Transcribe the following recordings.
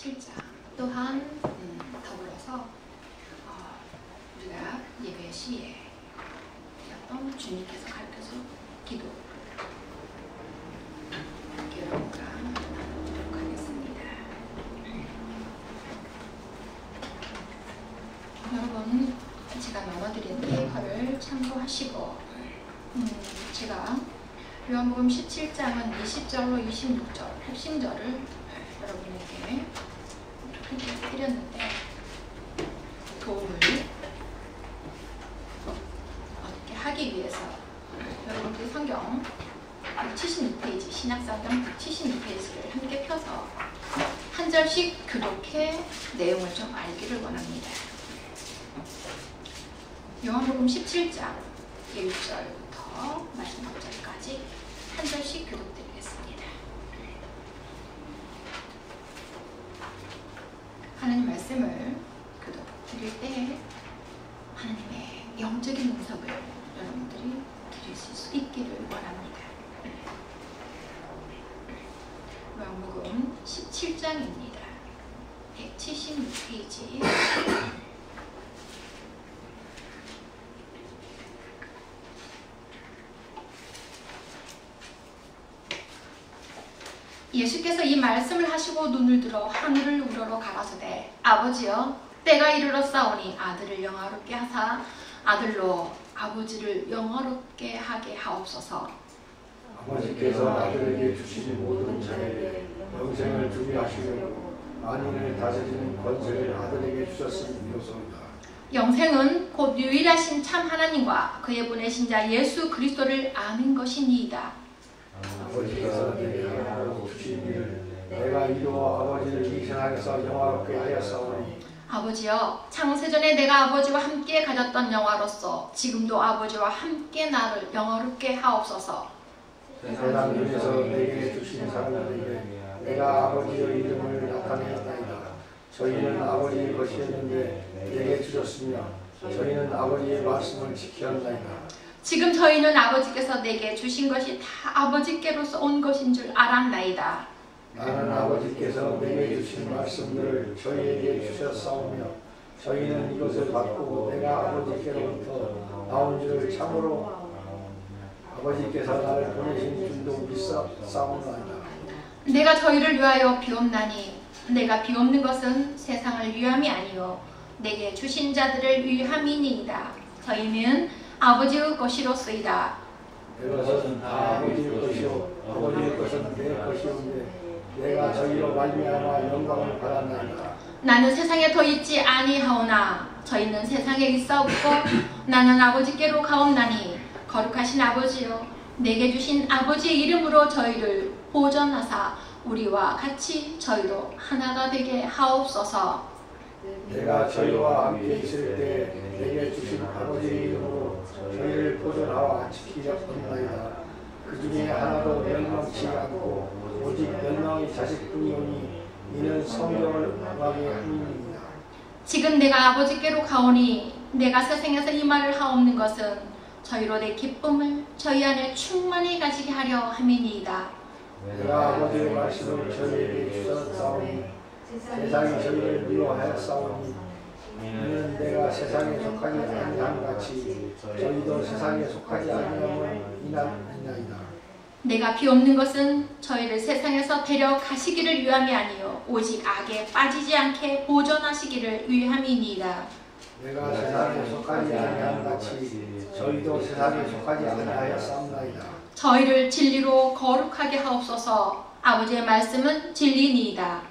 17장 또한 더불어서 우리가 예배 시에 어떤 주님께서 가르쳐서 기도 여러분과 나누도록 하겠습니다. 여러분, 제가 나눠드린 페이퍼를 참고하시고 제가 요한복음 17장은 20절로 26절 핵심절을 여러분에게 이렇게 드렸는데 도움을 어떻게 하기 위해서 여러분들이 성경 176페이지 신약성경 176페이지를 함께 펴서 한 절씩 교독해 내용을 좀 알기를 원합니다. 요한복음 17장 1절부터 마지막 절까지 한 절씩 교독드리겠습니다. 하나님 말씀을 교독드릴 때 하나님의 영적인 응답을 여러분들이 드리실 수 있기를 원합니다. 요한복음 17장입니다. 176페이지 예수께서 이 말씀을 하시고 눈을 들어 하늘을 우러러 가라사대 아버지여 때가 이르렀사오니 아들을 영화롭게 하사 아들로 아버지를 영화롭게 하게 하옵소서. 아버지께서 아들에게 주신 모든 자에게 영생을 주게 하시려고 만인을 다스리는 권세를 아들에게 주셨음이로소이다. 영생은 곧 유일하신 참 하나님과 그의 보내신 자 예수 그리스도를 아는 것이니이다. 아버지께서 내게 하나로 주신 일을 내가 이루어 아버지를 이생하여서 영화롭게 하였사오니 아버지여 창세전에 내가 아버지와 함께 가졌던 영화로서 지금도 아버지와 함께 나를 영화롭게 하옵소서. 세상 중에서 내게 주신 사람들에게 내가 아버지의 이름을 나타내었나이다. 저희는 아버지의 것이었는데 내게 주셨으며 저희는 아버지의 말씀을 지켰나이다. 지금 저희는 아버지께서 내게 주신 것이 다 아버지께로서 온 것인 줄 알았나이다. 나는 아버지께서 내게 주신 말씀들을 저희에게 주셨사오며 저희는 이것을 받고 내가 아버지께로부터 나온 줄을 참으로 아버지께서 나를 보내신 줄도 믿사오나이다. 내가 저희를 위하여 비옵나니 내가 비옵는 것은 세상을 위함이 아니요 내게 주신 자들을 위함이니이다. 저희는 아버지의 것이로소이다. 내 것은 다 아버지의 것이요 아버지의 것은 내 것이온데 내가 저희로 말미암아 영광을 받았나이다. 나는 세상에 더 있지 아니하오나 저희는 세상에 있사옵고 나는 아버지께로 가옵나니 거룩하신 아버지여 내게 주신 아버지의 이름으로 저희를 보전하사 우리와 같이 저희도 하나가 되게 하옵소서. 내가 저희와 함께 있을 때 내게 주신 아버지의 이름으로 저희를 보존하와 지키셨나이다. 그 중에 하나도 멸망치 않고 오직 멸망의 자식뿐이오니 이는 성령을 구하게 함이니이다. 지금 내가 아버지께로 가오니 내가 세상에서 이 말을 하옵는 것은 저희로 내 기쁨을 저희 안에 충만히 가지게 하려 함이니이다. 내가 아버지의 말씀을 저희에게 주셨사오니 세상이 저희를 미워하였사오니 이는 내가 세상에 속하지 아니함 같이 저희도 세상에 속하지 아니함을 인하니이다. 내가 비옵는 것은 저희를 세상에서 데려가시기를 위함이 아니요 오직 악에 빠지지 않게 보존하시기를 위함이니이다. 내가 세상에 속하지 아니함 같이 저희도 세상에 속하지 아니하였사옵나이다. 저희를 진리로 거룩하게 하옵소서. 아버지의 말씀은 진리니이다.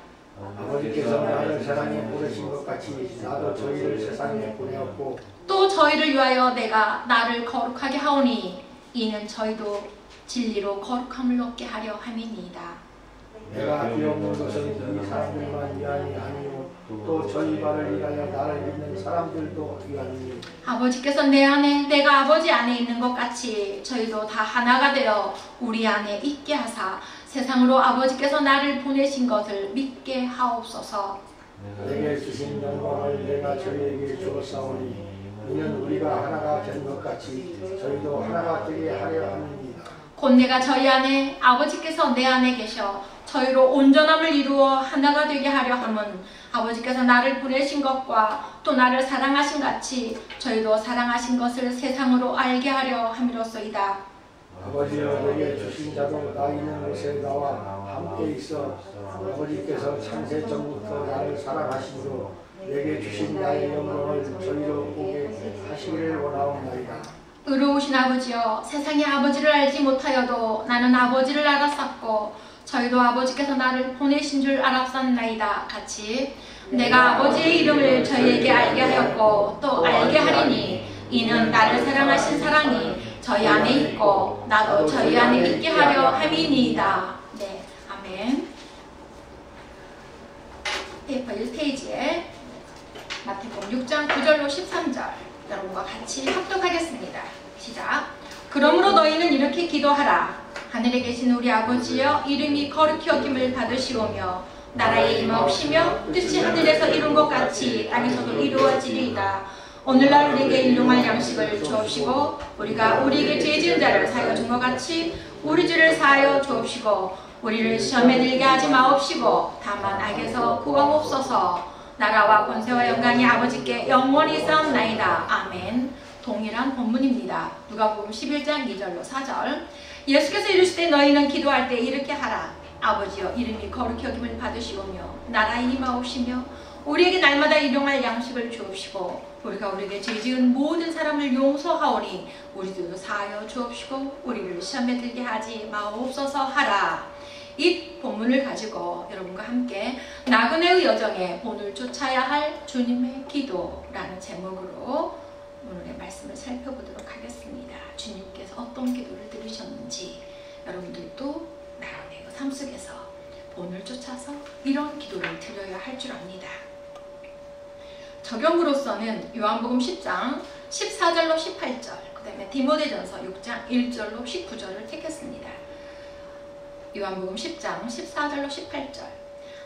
아버지께서 나를 세상에 보내신 것 같이 나도 저희를 세상에 보내었고 또 저희를 위하여 내가 나를 거룩하게 하오니 이는 저희도 진리로 거룩함을 얻게 하려 함이니이다. 내가 비옵는 것은 이 사람들만 위함이 아니요 또 저희 발을 위하여 나를 믿는 사람들도 위함이니 아버지께서 내 안에 내가 아버지 안에 있는 것 같이 저희도 다 하나가 되어 우리 안에 있게 하사 세상으로 아버지께서 나를 보내신 것을 믿게 하옵소서. 내게 주신 영광을 내가 저희에게 주었사오니 이는 우리가 하나가 된 것 같이 저희도 하나가 되게 하려 함이니이다. 곧 내가 저희 안에 아버지께서 내 안에 계셔 저희로 온전함을 이루어 하나가 되게 하려 함은 아버지께서 나를 보내신 것과 또 나를 사랑하신 같이 저희도 사랑하신 것을 세상으로 알게 하려 함이로소이다. 아버지여 내게 주신 자도 나 있는 곳에 나와 함께 있어 아버지께서 창세 전부터 나를 사랑하시므로 내게 주신 나의 영광을 저희로 보게 하시기를 원하옵나이다. 의로우신 아버지여, 세상이 아버지를 알지 못하여도 나는 아버지를 알았었고 저희도 아버지께서 나를 보내신 줄 알았었나이다. 같이 내가 아버지의 이름을 저희에게 알게 하였고 또 알게 하리니 이는 나를 사랑하신 사랑이 저희 안에 있고 나도 저희 안에 있게 하려 함이니이다. 네, 아멘. 페이퍼 1페이지에 마태복음 6장 9절로 13절 여러분과 같이 합독하겠습니다. 시작. 그러므로 너희는 이렇게 기도하라. 하늘에 계신 우리 아버지여, 이름이 거룩히 여김을 받으시오며 나라의 임하옵시며 뜻이 하늘에서 이룬 것 같이 땅에서도 이루어지리이다. 오늘날 우리에게 일용할 양식을 주옵시고 우리가 우리에게 죄 지은 자를 사하여 준 것 같이 우리 죄를 사하여 주옵시고 우리를 시험에 들게 하지 마옵시고 다만 악에서 구하옵소서. 나라와 권세와 영광이 아버지께 영원히 있사옵나이다. 아멘. 동일한 본문입니다. 누가복음 11장 2절로 4절. 예수께서 이르시되 너희는 기도할 때 이렇게 하라. 아버지여, 이름이 거룩히 여김을 받으시오며 나라에 임하옵시며 우리에게 날마다 일용할 양식을 주옵시고 우리가 우리에게 죄지은 모든 사람을 용서하오니 우리들도 사하여 주옵시고 우리를 시험에 들게 하지 마옵소서 하라. 이 본문을 가지고 여러분과 함께 나그네의 여정에 본을 쫓아야 할 주님의 기도라는 제목으로 오늘의 말씀을 살펴보도록 하겠습니다. 주님께서 어떤 기도를 들으셨는지 여러분들도 나그네의 삶 속에서 본을 쫓아서 이런 기도를 드려야 할 줄 압니다. 적용으로서는 요한복음 10장 14절로 18절, 그 다음에 디모데전서 6장 1절로 19절을 택했습니다. 요한복음 10장 14절로 18절.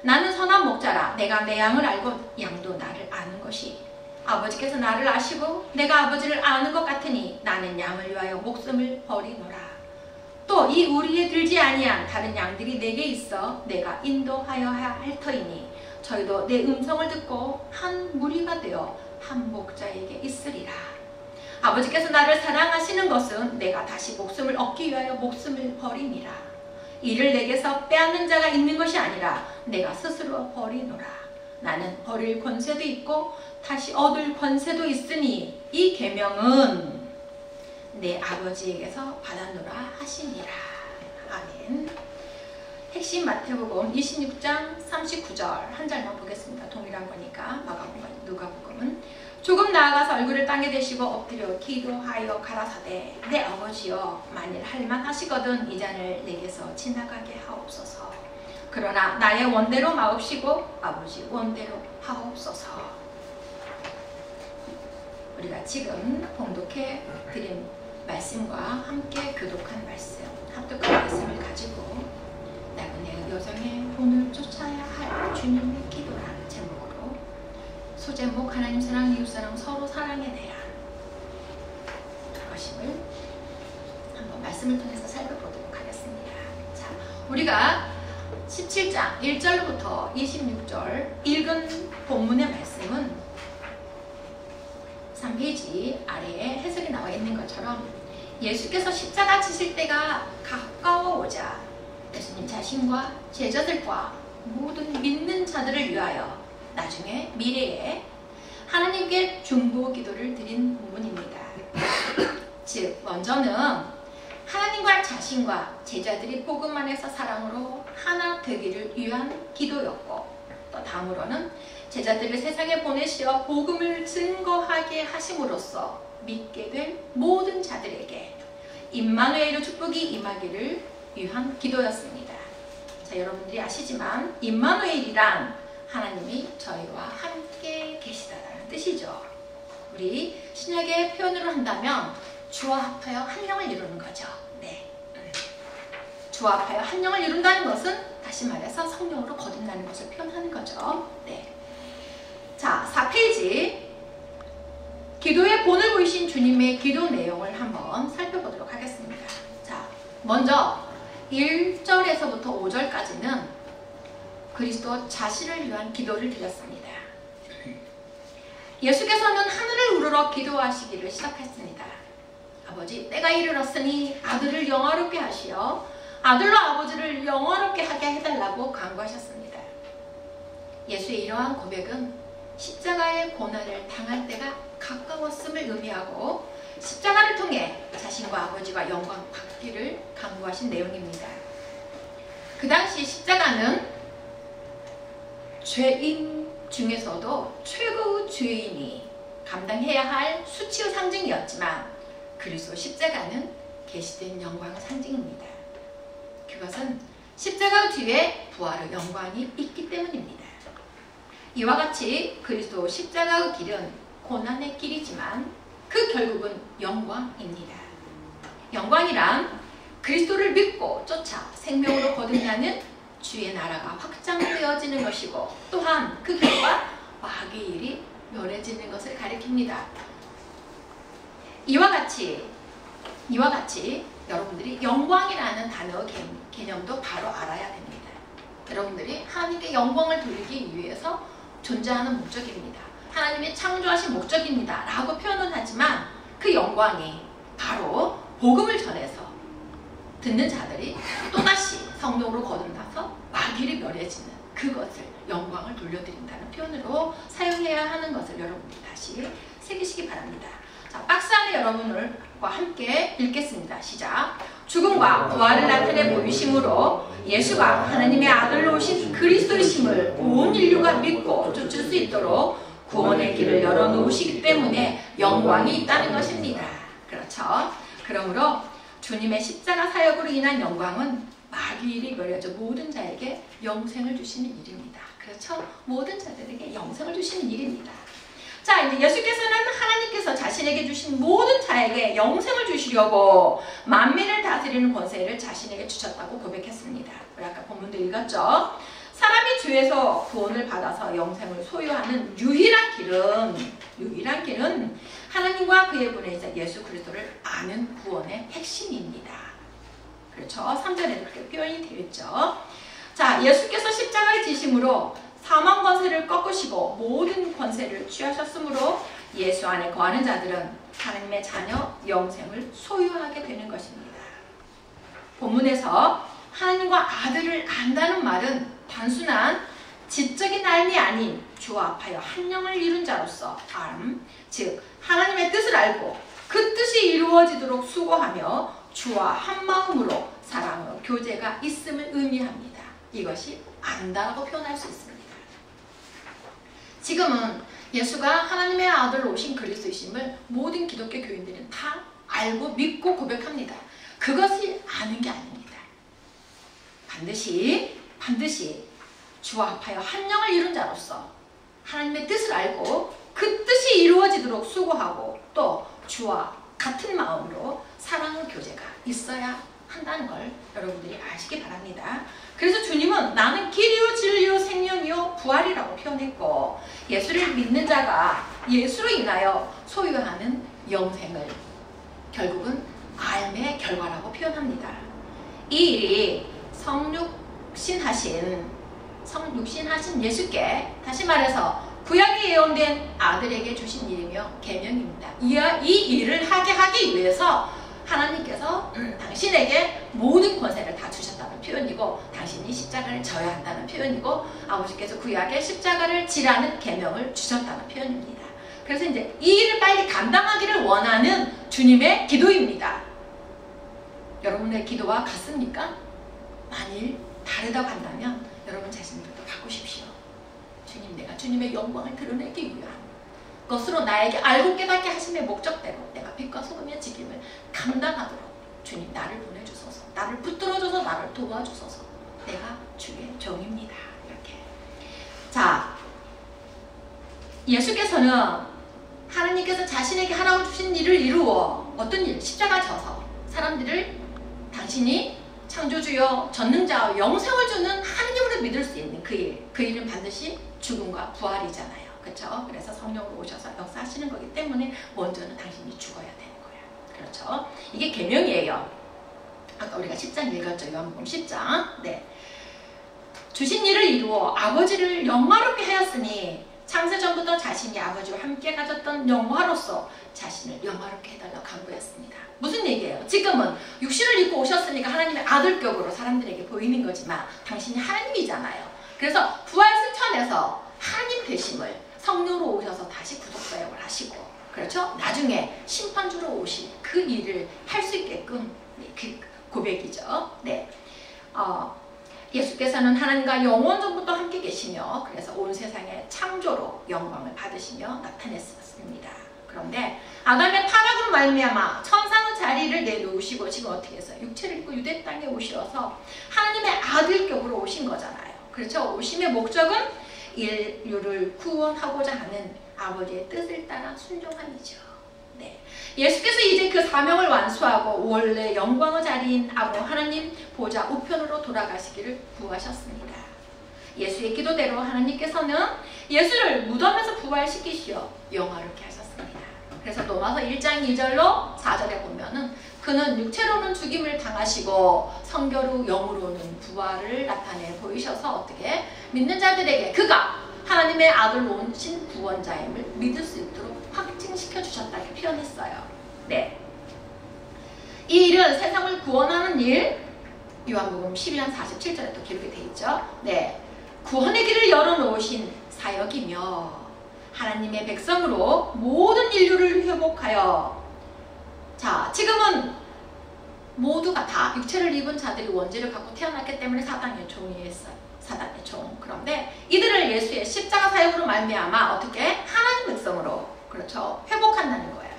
나는 선한 목자라. 내가 내 양을 알고 양도 나를 아는 것이 아버지께서 나를 아시고 내가 아버지를 아는 것 같으니 나는 양을 위하여 목숨을 버리노라. 또 이 우리에 들지 아니한 다른 양들이 내게 있어 내가 인도하여 할 터이니 저희도 내 음성을 듣고 한 무리가 되어 한 목자에게 있으리라. 아버지께서 나를 사랑하시는 것은 내가 다시 목숨을 얻기 위하여 목숨을 버리니라. 이를 내게서 빼앗는 자가 있는 것이 아니라 내가 스스로 버리노라. 나는 버릴 권세도 있고 다시 얻을 권세도 있으니 이 계명은 내 아버지에게서 받았노라 하시니라. 아멘. 핵심 마태복음 26장 39절 한 절만 보겠습니다. 동일한 거니까. 마가복음과 누가복음은 조금 나아가서 얼굴을 땅에 대시고 엎드려 기도하여 가라사대 내 아버지여, 만일 할만하시거든 이 잔을 내게서 지나가게 하옵소서. 그러나 나의 원대로 마옵시고 아버지 원대로 하옵소서. 우리가 지금 봉독해 드린 말씀과 함께 교독한 말씀, 합독한 말씀을 가지고 나그네의 여정에 본을 쫓아야 할 주님의 기도라는 제목으로 소제목 하나님 사랑, 이웃 사랑, 서로 사랑에 대한 것임을 한번 말씀을 통해서 살펴보도록 하겠습니다. 자, 우리가 17장 1절부터 26절 읽은 본문의 말씀은 3페이지 아래에 해석이 나와 있는 것처럼 예수께서 십자가 지실 때가 가까워오자 예수님 자신과 제자들과 모든 믿는 자들을 위하여 나중에 미래에 하나님께 중보 기도를 드린 본문입니다. 즉 먼저는 하나님과 자신과 제자들이 복음 안에서 사랑으로 하나 되기를 위한 기도였고, 또 다음으로는 제자들을 세상에 보내시어 복음을 증거하게 하심으로써 믿게 될 모든 자들에게 임마누엘의 축복이 임하기를 위한 기도였습니다. 자, 여러분들이 아시지만 임마누엘이란 하나님이 저희와 함께 계시다라는 뜻이죠. 우리 신약의 표현으로 한다면 주와 합하여 한 영을 이루는 거죠. 네. 주와 합하여 한 영을 이룬다는 것은 다시 말해서 성령으로 거듭나는 것을 표현하는 거죠. 네. 자, 4페이지 기도의 본을 보이신 주님의 기도 내용을 한번 살펴보도록 하겠습니다. 자, 먼저 1절에서부터 5절까지는 그리스도 자신을 위한 기도를 드렸습니다. 예수께서는 하늘을 우러러 기도하시기를 시작했습니다. 아버지, 때가 이르렀으니 아들을 영화롭게 하시어 아들로 아버지를 영화롭게 하게 해달라고 간구하셨습니다. 예수의 이러한 고백은 십자가의 고난을 당할 때가 가까웠음을 의미하고 십자가를 통해 자신과 아버지가 영광 받기를 간구하신 내용입니다. 그 당시 십자가는 죄인 중에서도 최고의 죄인이 감당해야 할 수치의 상징이었지만 그리스도 십자가는 계시된 영광의 상징입니다. 그것은 십자가 뒤에 부활의 영광이 있기 때문입니다. 이와 같이 그리스도 십자가의 길은 고난의 길이지만 그 결국은 영광입니다. 영광이란 그리스도를 믿고 쫓아 생명으로 거듭나는 주의 나라가 확장되어지는 것이고 또한 그 결과 마귀의 일이 멸해지는 것을 가리킵니다. 이와 같이 여러분들이 영광이라는 단어의 개념도 바로 알아야 됩니다. 여러분들이 하나님께 영광을 돌리기 위해서 존재하는 목적입니다. 하나님이 창조하신 목적입니다 라고 표현은 하지만 그 영광이 바로 복음을 전해서 듣는 자들이 또다시 성령으로 거듭나서 마귀를 멸해지는 그것을 영광을 돌려드린다는 표현으로 사용해야 하는 것을 여러분들이 다시 새기시기 바랍니다. 자, 박스 안에 여러분과 함께 읽겠습니다. 시작. 죽음과 부활을 나타내 보이심으로 예수가 하나님의 아들로 오신 그리스도이심을 온 인류가 믿고 쫓을 수 있도록 구원의 길을 열어놓으시기 때문에 영광이 있다는 것입니다. 그렇죠? 그러므로 주님의 십자가 사역으로 인한 영광은 마귀일이 멸해져 모든 자에게 영생을 주시는 일입니다. 그렇죠? 모든 자들에게 영생을 주시는 일입니다. 자, 이제 예수께서는 하나님께서 자신에게 주신 모든 자에게 영생을 주시려고 만민을 다스리는 권세를 자신에게 주셨다고 고백했습니다. 우리 아까 본문도 읽었죠? 사람이 죄에서 구원을 받아서 영생을 소유하는 유일한 길은 하나님과 그의 보내자 예수 그리스도를 아는 구원의 핵심입니다. 그렇죠? 3절에도 그렇게 표현이 되어 있죠. 자, 예수께서 십자가의 지심으로 사망 권세를 꺾으시고 모든 권세를 취하셨으므로 예수 안에 거하는 자들은 하나님의 자녀 영생을 소유하게 되는 것입니다. 본문에서 하나님과 아들을 안다는 말은 단순한 지적인 삶이 아닌 주와 합하여 한 영을 이룬 자로서 즉 하나님의 뜻을 알고 그 뜻이 이루어지도록 수고하며 주와 한 마음으로 사랑으로 교제가 있음을 의미합니다. 이것이 안다라고 표현할 수 있습니다. 지금은 예수가 하나님의 아들로 오신 그리스도이심을 모든 기독교 교인들은 다 알고 믿고 고백합니다. 그것이 아는 게 아닙니다. 반드시 주와 합하여 한 영을 이룬 자로서 하나님의 뜻을 알고 그 뜻이 이루어지도록 수고하고 또 주와 같은 마음으로 사랑의 교제가 있어야 한다는 걸 여러분들이 아시기 바랍니다. 그래서 주님은 나는 길이요 진리요 생명이요 부활이라고 표현했고 예수를 믿는 자가 예수로 인하여 소유하는 영생을 결국은 삶의 결과라고 표현합니다. 이 일이 성육신하신 예수께 다시 말해서 구약에 예언된 아들에게 주신 일이며 계명입니다. 이 일을 하기 위해서 하나님께서 당신에게 모든 권세를 다 주셨다는 표현이고 당신이 십자가를 져야 한다는 표현이고 아버지께서 구약에 십자가를 지라는 계명을 주셨다는 표현입니다. 그래서 이제 이 일을 빨리 감당하기를 원하는 주님의 기도입니다. 여러분의 기도와 같습니까? 만일 다르다고 한다면 여러분 자신들도 바꾸십시오. 주님, 내가 주님의 영광을 드러내기 위한 것으로 나에게 알고 깨닫게 하심의 목적대로 내가 빛과 소금의 직임을 감당하도록 주님 나를 보내주소서, 나를 붙들어줘서 나를 도와주소서. 내가 주의 종입니다. 이렇게. 자, 예수께서는 하나님께서 자신에게 하라고 주신 일을 이루어 어떤 일? 십자가 져서 사람들을 당신이 창조주여 전능자여 영생을 주는 하나님으로 믿을 수 있는 그 일은 반드시 죽음과 부활이잖아요. 그렇죠? 그래서 성령으로 오셔서 역사하시는 거기 때문에 먼저는 당신이 죽어야 되는 거예요. 그렇죠? 이게 계명이에요. 아까 우리가 10장 읽었죠. 요한복음 10장. 네. 주신 일을 이루어 아버지를 영화롭게 하였으니 창세전부터 자신이 아버지와 함께 가졌던 영화로서 자신을 영화롭게 해달라고 간구했습니다. 무슨 얘기예요? 지금은 육신을 입고 오셨으니까 하나님의 아들격으로 사람들에게 보이는 거지만 당신이 하나님이잖아요. 그래서 부활 승천에서 하나님 되심을 성령으로 오셔서 다시 구속사역을 하시고, 그렇죠? 나중에 심판주로 오신 그 일을 할 수 있게끔 그 고백이죠. 네. 예수께서는 하나님과 영원전부터 함께 계시며 그래서 온 세상의 창조로 영광을 받으시며 나타냈습니다. 그런데 아담의 타락으로 말미암아 천상의 자리를 내놓으시고 지금 어떻게 해서 육체를 입고 유대 땅에 오셔서 하나님의 아들격으로 오신 거잖아요. 그렇죠? 오심의 목적은 인류를 구원하고자 하는 아버지의 뜻을 따라 순종함이죠. 네. 예수께서 이제 그 사명을 완수하고 원래 영광의 자리인 아버 하나님 보좌 우편으로 돌아가시기를 구하셨습니다. 예수의 기도대로 하나님께서는 예수를 무덤에서 부활시키시어 영화롭게 하셨습니다. 그래서 로마서 1장 2절로 4절에 보면은 그는 육체로는 죽임을 당하시고 성결후 영으로는 부활을 나타내 보이셔서 어떻게 믿는 자들에게 그가 하나님의 아들로 오신 구원자임을 믿을 수 있도록 확증시켜 주셨다고 표현했어요. 네. 이 일은 세상을 구원하는 일, 요한복음 12장 47절에 또 기록이 되어 있죠. 네. 구원의 길을 열어놓으신 사역이며 하나님의 백성으로 모든 인류를 회복하여, 자, 지금은 모두가 다 육체를 입은 자들이 원죄를 갖고 태어났기 때문에 사단의 종이었어요. 사단의 종. 그런데 이들을 예수의 십자가 사역으로 말미암아 어떻게 하나님 백성으로, 그렇죠, 회복한다는 거예요.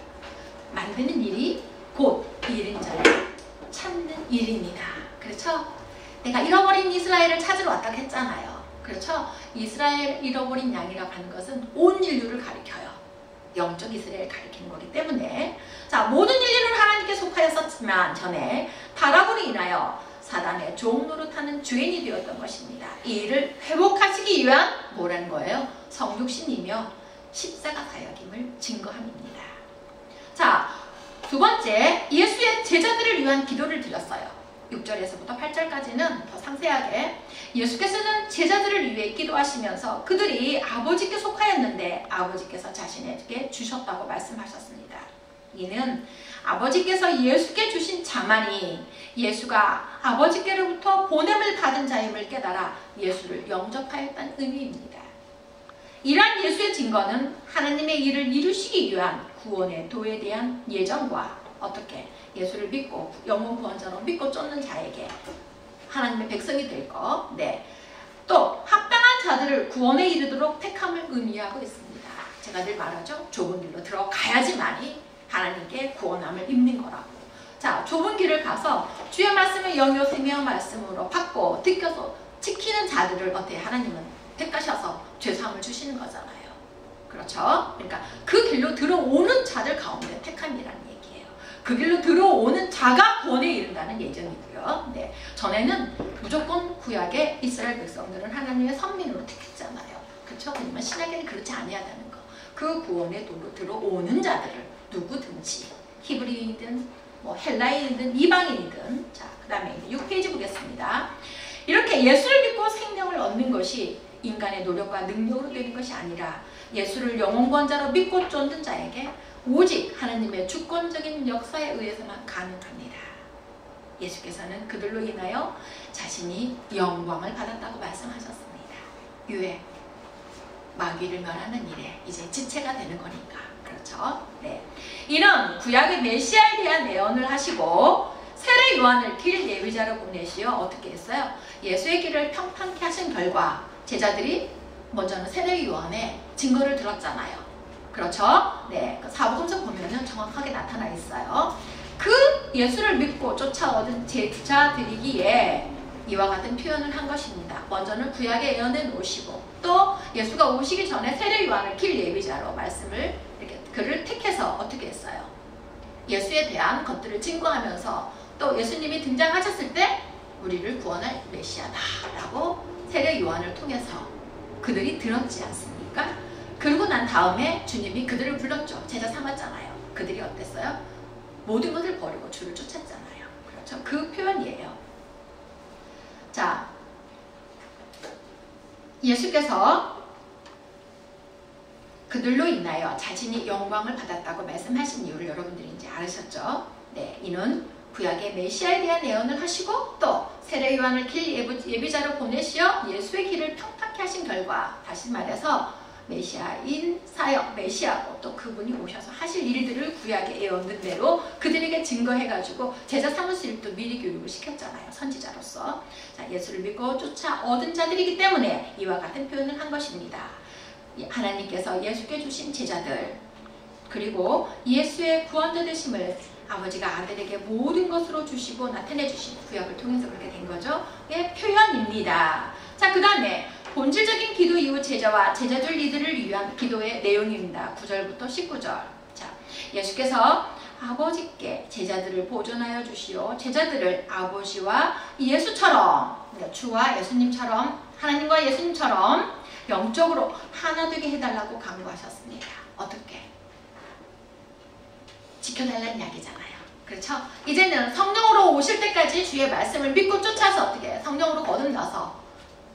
만드는 일이 곧 잃은 자를 찾는 일입니다. 그렇죠? 내가 잃어버린 이스라엘을 찾으러 왔다고 했잖아요. 그렇죠? 이스라엘 잃어버린 양이라고 하는 것은 온 인류를 가리켜요. 영적 이스라엘을 가리키는 거기 때문에, 자, 모든 인류는 하나님께 속하였었지만 전에 타락으로 인하여 사단의 종 노릇하는 주인이 되었던 것입니다. 이 일을 회복하시기 위한 뭐라는 거예요? 성육신이며 십자가 사역임을 증거함입니다. 자, 두 번째, 예수의 제자들을 위한 기도를 드렸어요. 6절에서부터 8절까지는 더 상세하게 예수께서는 제자들을 위해 기도하시면서 그들이 아버지께 속하였는데 아버지께서 자신에게 주셨다고 말씀하셨습니다. 이는 아버지께서 예수께 주신 자만이 예수가 아버지께로부터 보냄을 받은 자임을 깨달아 예수를 영접하였다는 의미입니다. 이러한 예수의 증거는 하나님의 일을 이루시기 위한 구원의 도에 대한 예정과 어떻게 예수를 믿고 영혼 구원자로 믿고 쫓는 자에게 하나님의 백성이 될 것, 네, 또 합당한 자들을 구원에 이르도록 택함을 의미하고 있습니다. 제가 늘 말하죠. 좁은 길로 들어가야지만이 하나님께 구원함을 입는 거라고. 자, 좁은 길을 가서 주의 말씀을 영요 생명 말씀으로 받고 듣겨서 지키는 자들을 어떻게 하나님은 택하셔서 죄사함을 주시는 거잖아요. 그렇죠? 그러니까 그 길로 들어오는 자들 가운데 택함이라는 얘기예요. 그 길로 들어오는 자가 구원에 이른다는 예정이고요. 네, 전에는 무조건 구약의 이스라엘 백성들은 하나님의 선민으로 택했잖아요. 그렇죠? 하지만 신약에는 그렇지 아니하다는 거. 그 구원의 도로 들어오는 자들을 누구든지 히브리인이든 뭐 헬라인이든 이방인이든, 자, 그 다음에 6페이지 보겠습니다. 이렇게 예수를 믿고 생명을 얻는 것이 인간의 노력과 능력으로 되는 것이 아니라 예수를 영혼구원자로 믿고 쫓는 자에게 오직 하나님의 주권적인 역사에 의해서만 가능합니다. 예수께서는 그들로 인하여 자신이 영광을 받았다고 말씀하셨습니다. 유해, 마귀를 멸하는 일에 이제 지체가 되는 거니까. 그렇죠? 네. 이런 구약의 메시아에 대한 예언을 하시고 세례 요한을 길 예비자로 보내시어 어떻게 했어요? 예수의 길을 평탄케 하신 결과 제자들이 먼저는 세례 요한의 증거를 들었잖아요. 그렇죠? 네. 그 사복음서 보면은 정확하게 나타나 있어요. 그 예수를 믿고 쫓아오던 제자들이기에 이와 같은 표현을 한 것입니다. 먼저는 구약의 예언에 놓으시고 또 예수가 오시기 전에 세례 요한을 길 예비자로 말씀을 이렇게 그를 택해서 어떻게 했어요? 예수에 대한 것들을 증거하면서 또 예수님이 등장하셨을 때 우리를 구원할 메시아다라고 세례 요한을 통해서 그들이 들었지 않습니까? 그러고 난 다음에 주님이 그들을 불렀죠. 제자 삼았잖아요. 그들이 어땠어요? 모든 것을 버리고 주를 쫓았잖아요. 그렇죠? 그 표현이에요. 자, 예수께서 그들로 인하여 자신이 영광을 받았다고 말씀하신 이유를 여러분들이 이제 알으셨죠? 네, 이는 구약의 메시아에 대한 예언을 하시고 또 세례 요한을 길 예비자로 보내시어 예수의 길을 평탁케 하신 결과, 다시 말해서 메시아인 사역, 메시아고 또 그분이 오셔서 하실 일들을 구약의 예언된 대로 그들에게 증거해가지고 제자 사무실도 미리 교육을 시켰잖아요. 선지자로서. 자, 예수를 믿고 쫓아 얻은 자들이기 때문에 이와 같은 표현을 한 것입니다. 하나님께서 예수께 주신 제자들, 그리고 예수의 구원자 되심을 아버지가 아들에게 모든 것으로 주시고 나타내 주신 구약을 통해서 그렇게 된 거죠. 예, 표현입니다. 자, 그 다음에 본질적인 기도 이후 제자와 제자들 이들을 위한 기도의 내용입니다. 9절부터 19절. 자, 예수께서 아버지께 제자들을 보존하여 주시오. 제자들을 아버지와 예수처럼, 주와 예수님처럼, 하나님과 예수님처럼 영적으로 하나 되게 해달라고 강구하셨습니다. 어떻게? 지켜달라는 이야기잖아요. 그렇죠? 이제는 성령으로 오실 때까지 주의 말씀을 믿고 쫓아서 어떻게 성령으로 거듭나서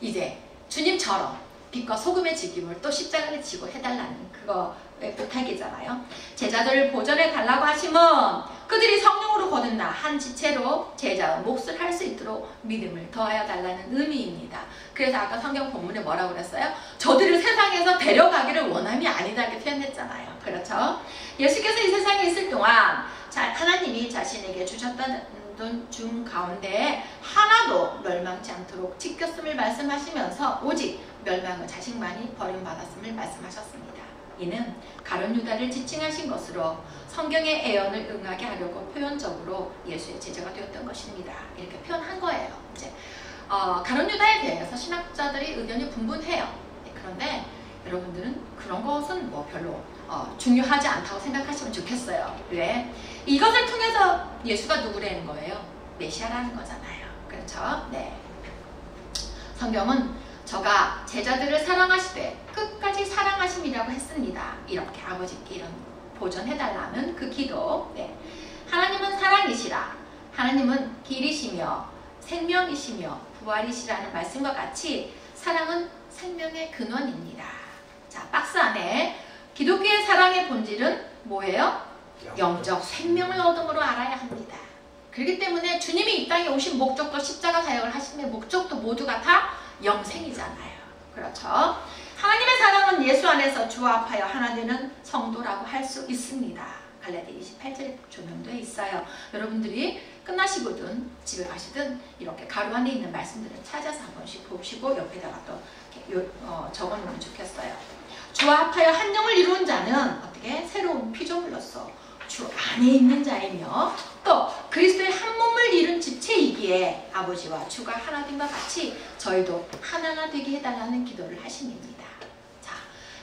이제 주님처럼 빛과 소금의 지킴을 또 십자가를 지고 해달라는 그거의 부탁이잖아요. 제자들을 보존해 달라고 하심은 그들이 성령으로 거듭나 한 지체로 제자의 몫을 할 수 있도록 믿음을 더하여 달라는 의미입니다. 그래서 아까 성경 본문에 뭐라고 그랬어요? 저들을 세상에서 데려가기를 원함이 아니다 이렇게 표현했잖아요. 그렇죠? 예수께서 이 세상에 있을 동안 하나님이 자신에게 주셨던 중 가운데 하나도 멸망치 않도록 지켰음을 말씀하시면서 오직 멸망의 자식만이 버림받았음을 말씀하셨습니다. 이는 가룟 유다를 지칭하신 것으로 성경의 예언을 응하게 하려고 표현적으로 예수의 제자가 되었던 것입니다. 이렇게 표현한 거예요. 이제 가룟 유다에 대해서 신학자들이 의견이 분분해요. 그런데 여러분들은 그런 것은 뭐 별로 중요하지 않다고 생각하시면 좋겠어요. 왜? 이것을 통해서 예수가 누구라는 거예요? 메시아라는 거잖아요. 그렇죠? 네. 성경은 저가 제자들을 사랑하시되 끝까지 사랑하심이라고 했습니다. 이렇게 아버지께 이런 보존해달라는 그 기도. 네. 하나님은 사랑이시라. 하나님은 길이시며 생명이시며 부활이시라는 말씀과 같이 사랑은 생명의 근원입니다. 자, 박스 안에 기독교의 사랑의 본질은 뭐예요? 영적 생명을 얻음으로 알아야 합니다. 그렇기 때문에 주님이 이 땅에 오신 목적도 십자가 사역을 하심의 목적도 모두가 다 영생이잖아요. 그렇죠? 하나님의 사랑은 예수 안에서 주와 합하여 하나 되는 성도라고 할 수 있습니다. 갈라디아 28절에 조명되어 있어요. 여러분들이 끝나시거든 집에 가시든 이렇게 가로 안에 있는 말씀들을 찾아서 한 번씩 보시고 옆에다가 또 이렇게 적어놓으면 좋겠어요. 주와 합하여 한 영을 이룬 자는 어떻게? 새로운 피조물로서 주 안에 있는 자이며 또 그리스도의 한 몸을 이룬 집체이기에 아버지와 주가 하나 됨과 같이 저희도 하나가 되게 해달라는 기도를 하십니다. 자,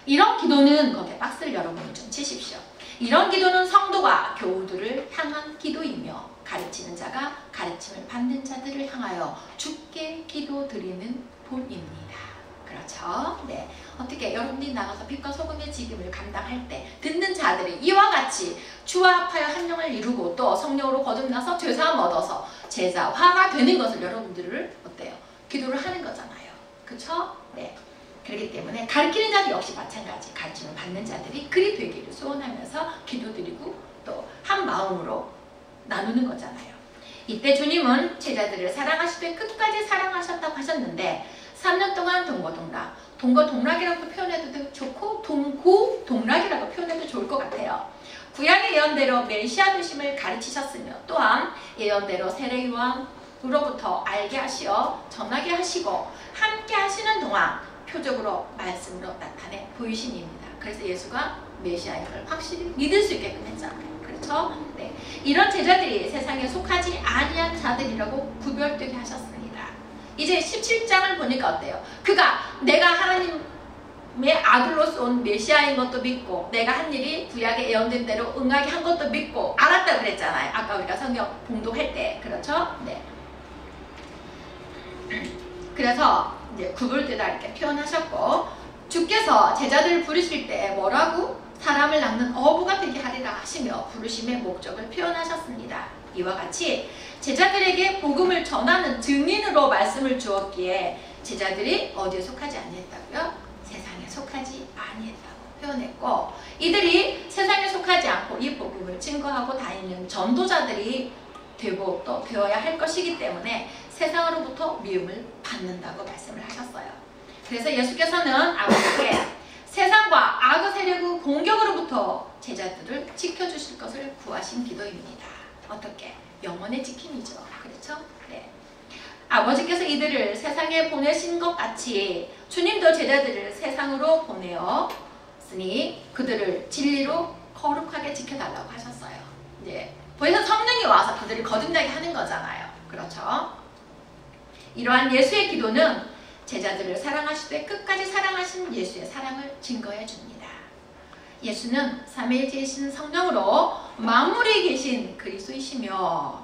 이런 기도는 거기에 박스를 여러분이 좀 치십시오. 이런 기도는 성도가 교우들을 향한 기도이며 가르치는 자가 가르침을 받는 자들을 향하여 주께 기도드리는 본입니다. 그렇죠? 네. 어떻게 여러분이 나가서 빛과 소금의 직임을 감당할 때 듣는 자들이 이와 같이 주와 합하여 한 영을 이루고 또 성령으로 거듭나서 죄사함 얻어서 제자화가 되는 것을 여러분들을 어때요? 기도를 하는 거잖아요. 그렇죠? 네. 그렇기 때문에 가르치는 자도 역시 마찬가지 가르침을 받는 자들이 그리 되기를 소원하면서 기도드리고 또 한 마음으로 나누는 거잖아요. 이때 주님은 제자들을 사랑하시되 끝까지 사랑하셨다고 하셨는데 3년 동안 동거동락, 동거동락이라고 표현해도 좋고 동고동락이라고 표현해도 좋을 것 같아요. 구약의 예언대로 메시아 되심을 가르치셨으며 또한 예언대로 세례 요한으로부터 알게 하시어 전하게 하시고 함께 하시는 동안 표적으로 말씀으로 나타내 보이심입니다. 그래서 예수가 메시아인 걸 확실히 믿을 수 있게끔 했잖아요. 그렇죠? 네. 이런 제자들이 세상에 속하지 아니한 자들이라고 구별되게 하셨습니다. 이제 17장을 보니까 어때요? 그가 내가 하나님의 아들로서 온 메시아인 것도 믿고 내가 한 일이 구약에 예언된 대로 응하게 한 것도 믿고 알았다 그랬잖아요. 아까 우리가 성경 봉독할 때. 그렇죠? 네. 그래서 이제 구불되다 이렇게 표현하셨고 주께서 제자들을 부르실 때 뭐라고? 사람을 낳는 어부가 되게 하리라 하시며 부르심의 목적을 표현하셨습니다. 이와 같이 제자들에게 복음을 전하는 증인으로 말씀을 주었기에 제자들이 어디에 속하지 아니했다고요? 세상에 속하지 아니했다고 표현했고, 이들이 세상에 속하지 않고 이 복음을 증거하고 다니는 전도자들이 되고 또 되어야 할 것이기 때문에 세상으로부터 미움을 받는다고 말씀을 하셨어요. 그래서 예수께서는 아버지께 세상과 악의 세력의 공격으로부터 제자들을 지켜주실 것을 구하신 기도입니다. 어떻게? 영원의 지킴이죠. 그렇죠? 네. 아버지께서 이들을 세상에 보내신 것 같이 주님도 제자들을 세상으로 보내었으니 그들을 진리로 거룩하게 지켜달라고 하셨어요. 네. 그래서 성령이 와서 그들을 거듭나게 하는 거잖아요. 그렇죠? 이러한 예수의 기도는 제자들을 사랑하시되 끝까지 사랑하신 예수의 사랑을 증거해 줍니다. 예수는 삼위일체이신 성령으로 만물에 계신 그리스도이시며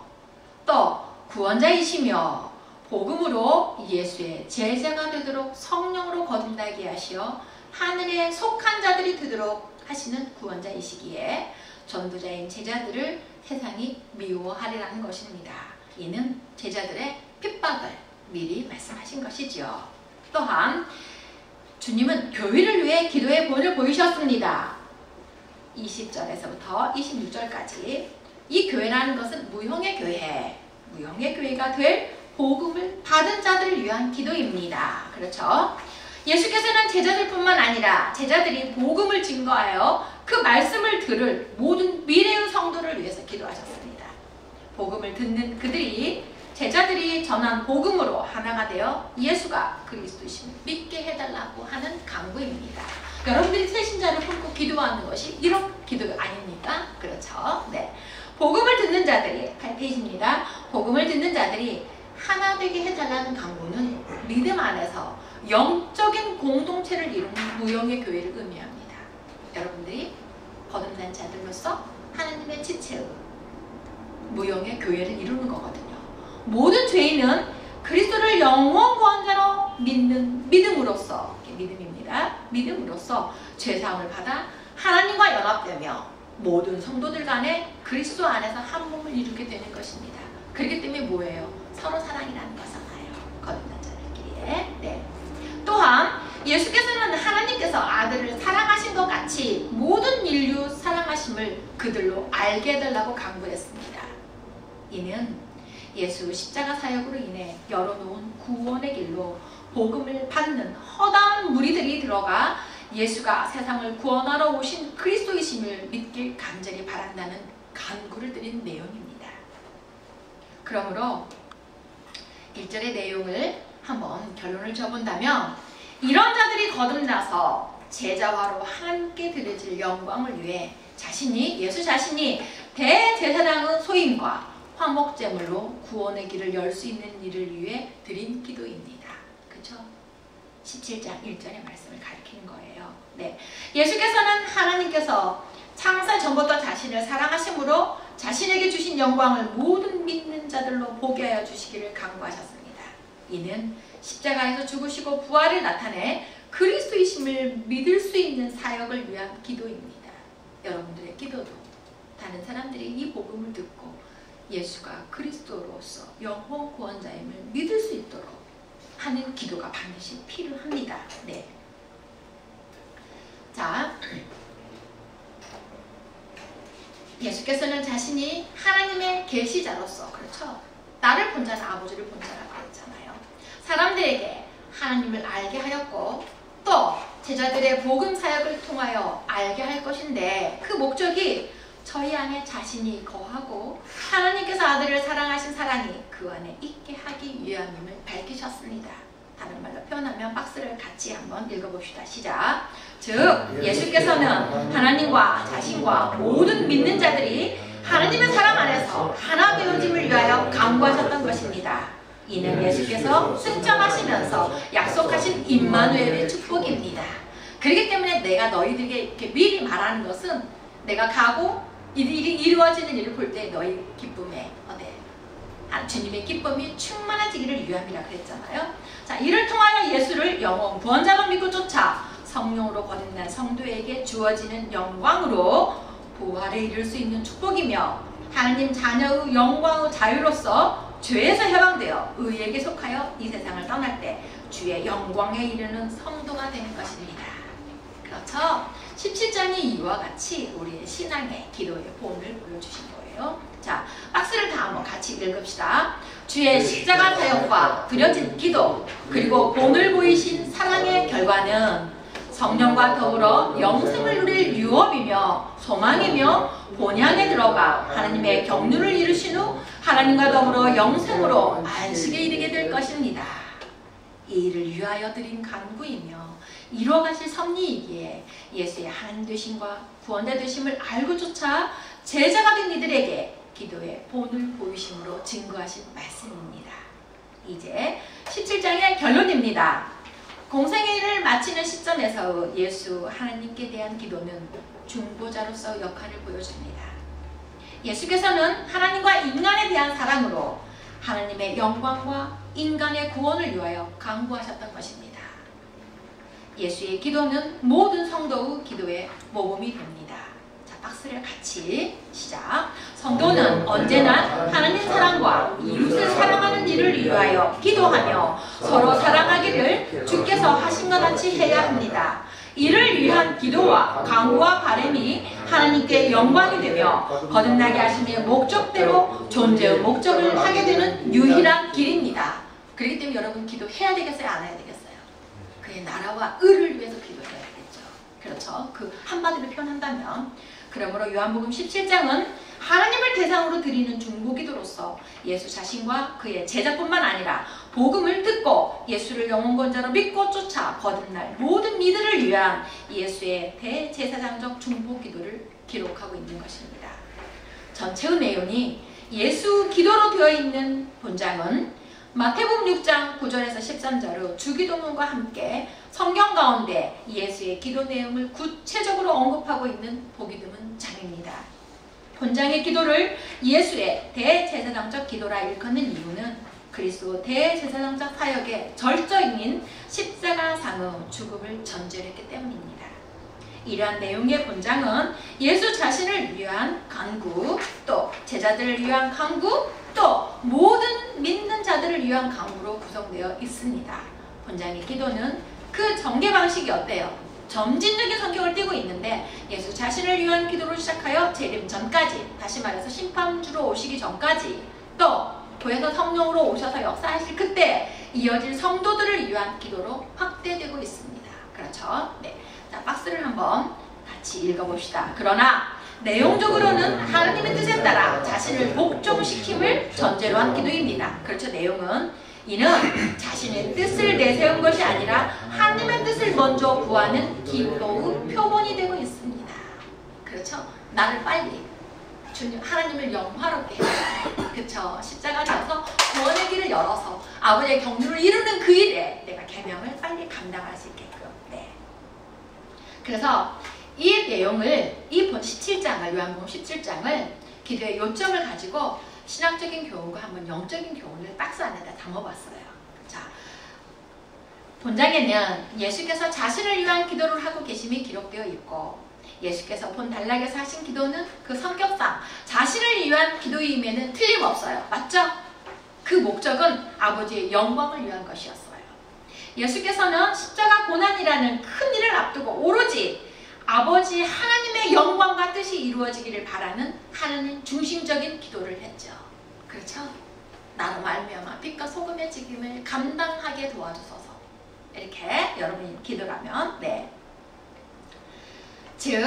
또 구원자이시며 복음으로 예수의 제자가 되도록 성령으로 거듭나게 하시어 하늘에 속한 자들이 되도록 하시는 구원자이시기에 전도자인 제자들을 세상이 미워하리라는 것입니다. 이는 제자들의 핍박을 미리 말씀하신 것이지요. 또한 주님은 교회를 위해 기도의 본을 보이셨습니다. 20절에서부터 26절까지 이 교회라는 것은 무형의 교회, 무형의 교회가 될 복음을 받은 자들을 위한 기도입니다. 그렇죠? 예수께서는 제자들뿐만 아니라 제자들이 복음을 증거하여 그 말씀을 들을 모든 미래의 성도를 위해서 기도하셨습니다. 복음을 듣는 그들이 제자들이 전한 복음으로 하나가 되어 예수가 그리스도이심을 믿게 해달라고 하는 간구입니다. 여러분들이 새신자를 품고 기도하는 것이 이런 기도 아닙니까? 그렇죠? 네. 복음을 듣는 자들이 8페이지입니다. 복음을 듣는 자들이 하나 되게 해달라는 간구는 믿음 안에서 영적인 공동체를 이루는 무형의 교회를 의미합니다. 여러분들이 거듭난 자들로서 하나님의 지체의 무형의 교회를 이루는 거거든요. 모든 죄인은 그리스도를 영원 구원자로 믿는 믿음으로써, 믿음입니다. 믿음으로써 죄사함을 받아 하나님과 연합되며 모든 성도들 간에 그리스도 안에서 한 몸을 이루게 되는 것입니다. 그렇기 때문에 뭐예요? 서로 사랑이라는 거잖아요. 거듭난 자들끼리에. 네. 또한 예수께서는 하나님께서 아들을 사랑하신 것 같이 모든 인류 사랑하심을 그들로 알게 해달라고 강구했습니다. 이는 예수 십자가 사역으로 인해 열어놓은 구원의 길로 복음을 받는 허다한 무리들이 들어가 예수가 세상을 구원하러 오신 그리스도이심을 믿길 간절히 바란다는 간구를 드린 내용입니다. 그러므로 1절의 내용을 한번 결론을 줘본다면 이런 자들이 거듭나서 제자화로 함께 드려질 영광을 위해 예수 자신이 대제사장의 소임과 화목제물로 구원의 길을 열 수 있는 일을 위해 드린 기도입니다. 그렇죠? 17장 1절의 말씀을 가리키는 거예요. 네, 예수께서는 하나님께서 창세 전부터 자신을 사랑하심으로 자신에게 주신 영광을 모든 믿는 자들로 보게 하여 주시기를 간구하셨습니다. 이는 십자가에서 죽으시고 부활을 나타내 그리스도이심을 믿을 수 있는 사역을 위한 기도입니다. 여러분들의 기도도 다른 사람들이 이 복음을 듣고 예수가 그리스도로서 영원 구원자임을 믿을 수 있도록 하는 기도가 반드시 필요합니다. 네. 자, 예수께서는 자신이 하나님의 계시자로서, 그렇죠? 나를 본 자는 아버지를 본 자라고 했잖아요. 사람들에게 하나님을 알게 하였고 또 제자들의 복음 사역을 통하여 알게 할 것인데 그 목적이 저희 안에 자신이 거하고 하나님께서 아들을 사랑하신 사랑이 그 안에 있게 하기 위함임을 밝히셨습니다. 다른 말로 표현하면 박스를 같이 한번 읽어봅시다. 시작. 즉 예수께서는 하나님과 자신과 모든 믿는 자들이 하나님의 사랑 안에서 하나 되어짐을 위하여 간구하셨던 것입니다. 이는 예수께서 승천하시면서 약속하신 임마누엘의 축복입니다. 그렇기 때문에 내가 너희들에게 이렇게 미리 말하는 것은 내가 가고 일이 이루어지는 일을 볼 때 너희 기쁨에 주님의 기쁨이 충만해지기를 위함이라 그랬잖아요. 자, 이를 통하여 예수를 영원 구원자로 믿고 쫓아 성령으로 거듭난 성도에게 주어지는 영광으로 부활에 이를 수 있는 축복이며 하나님 자녀의 영광의 자유로서 죄에서 해방되어 의에게 속하여 이 세상을 떠날 때 주의 영광에 이르는 성도가 되는 것입니다. 그렇죠? 17장이 이와 같이 우리의 신앙의 기도의 본을 보여주신 거예요. 자, 박스를 다 한번 같이 읽읍시다. 주의 십자가 사역과 드려진 기도, 그리고 본을 보이신 사랑의 결과는 성령과 더불어 영생을 누릴 유업이며 소망이며 본향에 들어가 하나님의 경륜을 이루신 후 하나님과 더불어 영생으로 안식에 이르게 될 것입니다. 이 일을 위하여 드린 간구이며 이루어가실 섭리이기에 예수의 하나님 되심과 구원자 되심을 알고조차 제자가 된 이들에게 기도의 본을 보이심으로 증거하신 말씀입니다. 이제 17장의 결론입니다. 공생의 일을 마치는 시점에서 예수 하나님께 대한 기도는 중보자로서 역할을 보여줍니다. 예수께서는 하나님과 인간에 대한 사랑으로 하나님의 영광과 인간의 구원을 위하여 강구하셨던 것입니다. 예수의 기도는 모든 성도의 기도의 모범이 됩니다. 자, 박스를 같이 시작. 성도는 언제나 하나님 사랑과 이웃을 사랑하는 일을 위하여 기도하며 서로 사랑하기를 주께서 하신 것 같이 해야 합니다. 이를 위한 기도와 강구와 바람이 하나님께 영광이 되며 거듭나게 하심의 목적대로 존재의 목적을 하게 되는 유일한 길입니다. 그렇기 때문에 여러분 기도해야 되겠어요? 안 해야 되겠어요? 그의 나라와 의를 위해서 기도해야겠죠. 그렇죠? 그 한마디로 표현한다면, 그러므로 요한복음 17장은 하나님을 대상으로 드리는 중보기도로서 예수 자신과 그의 제자뿐만 아니라 복음을 듣고 예수를 영원권자로 믿고 쫓아 거듭날 모든 이들을 위한 예수의 대제사장적 중보기도를 기록하고 있는 것입니다. 전체의 내용이 예수 기도로 되어 있는 본장은 마태복음 6장 9절에서 13절의 주기도문과 함께 성경 가운데 예수의 기도 내용을 구체적으로 언급하고 있는 보기 드문 장입니다. 본장의 기도를 예수의 대제사장적 기도라 일컫는 이유는 그리스도 대제사장적 사역의 절정인 십자가상의 죽음을 전제로 했기 때문입니다. 이러한 내용의 본장은 예수 자신을 위한 간구, 또 제자들을 위한 간구, 또 모든 믿는 자들을 위한 간구로 구성되어 있습니다. 본장의 기도는 그 전개 방식이 어때요? 점진적인 성격을 띠고 있는데 예수 자신을 위한 기도로 시작하여 재림 전까지, 다시 말해서 심판주로 오시기 전까지, 또 교회에서 성령으로 오셔서 역사하실 그때 이어질 성도들을 위한 기도로 확대되고 있습니다. 그렇죠? 네. 자, 박스를 한번 같이 읽어봅시다. 그러나 내용적으로는 하나님의 뜻에 따라 자신을 복종시킴을 전제로 한 기도입니다. 그렇죠? 내용은 이는 자신의 뜻을 내세운 것이 아니라 하나님의 뜻을 먼저 구하는 기도의 표본이 되고 있습니다. 그렇죠? 나를 빨리 주님 하나님을 영화롭게 해라. 그렇죠? 십자가 져서 구원의 길을 열어서 아버지의 경륜을 이루는 그 일에 내가 계명을 빨리 감당할 수 있게끔. 네. 그래서 이 내용을, 이 17장을, 요한복음 17장을 기도의 요점을 가지고 신학적인 교훈과 한번 영적인 교훈을 박스 안에다 담아봤어요. 자, 본장에는 예수께서 자신을 위한 기도를 하고 계심이 기록되어 있고, 예수께서 본 단락에서 하신 기도는 그 성격상 자신을 위한 기도임에는 틀림없어요. 맞죠? 그 목적은 아버지의 영광을 위한 것이었어요. 예수께서는 십자가 고난이라는 큰 일을 앞두고 오로지 아버지 하나님의 영광과 뜻이 이루어지기를 바라는 하나님 중심적인 기도를 했죠. 그렇죠? 나로 말미암아 빛과 소금의 직임을 감당하게 도와주소서. 이렇게 여러분이 기도라면, 네. 즉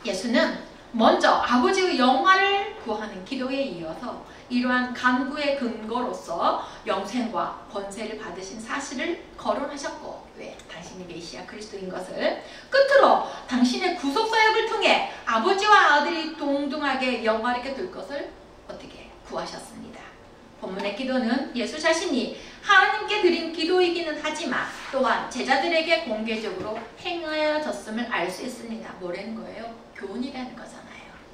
예수는 먼저 아버지의 영화를 구하는 기도에 이어서 이러한 간구의 근거로서 영생과 권세를 받으신 사실을 거론하셨고, 왜? 당신이 메시아 그리스도인 것을 끝으로 당신의 구속사역을 통해 아버지와 아들이 동등하게 영화롭게 될 것을 어떻게 구하셨습니다. 본문의 기도는 예수 자신이 하나님께 드린 기도이기는 하지만 또한 제자들에게 공개적으로 행하여졌음을 알 수 있습니다. 뭐라는 거예요? 교훈이라는 거잖아요.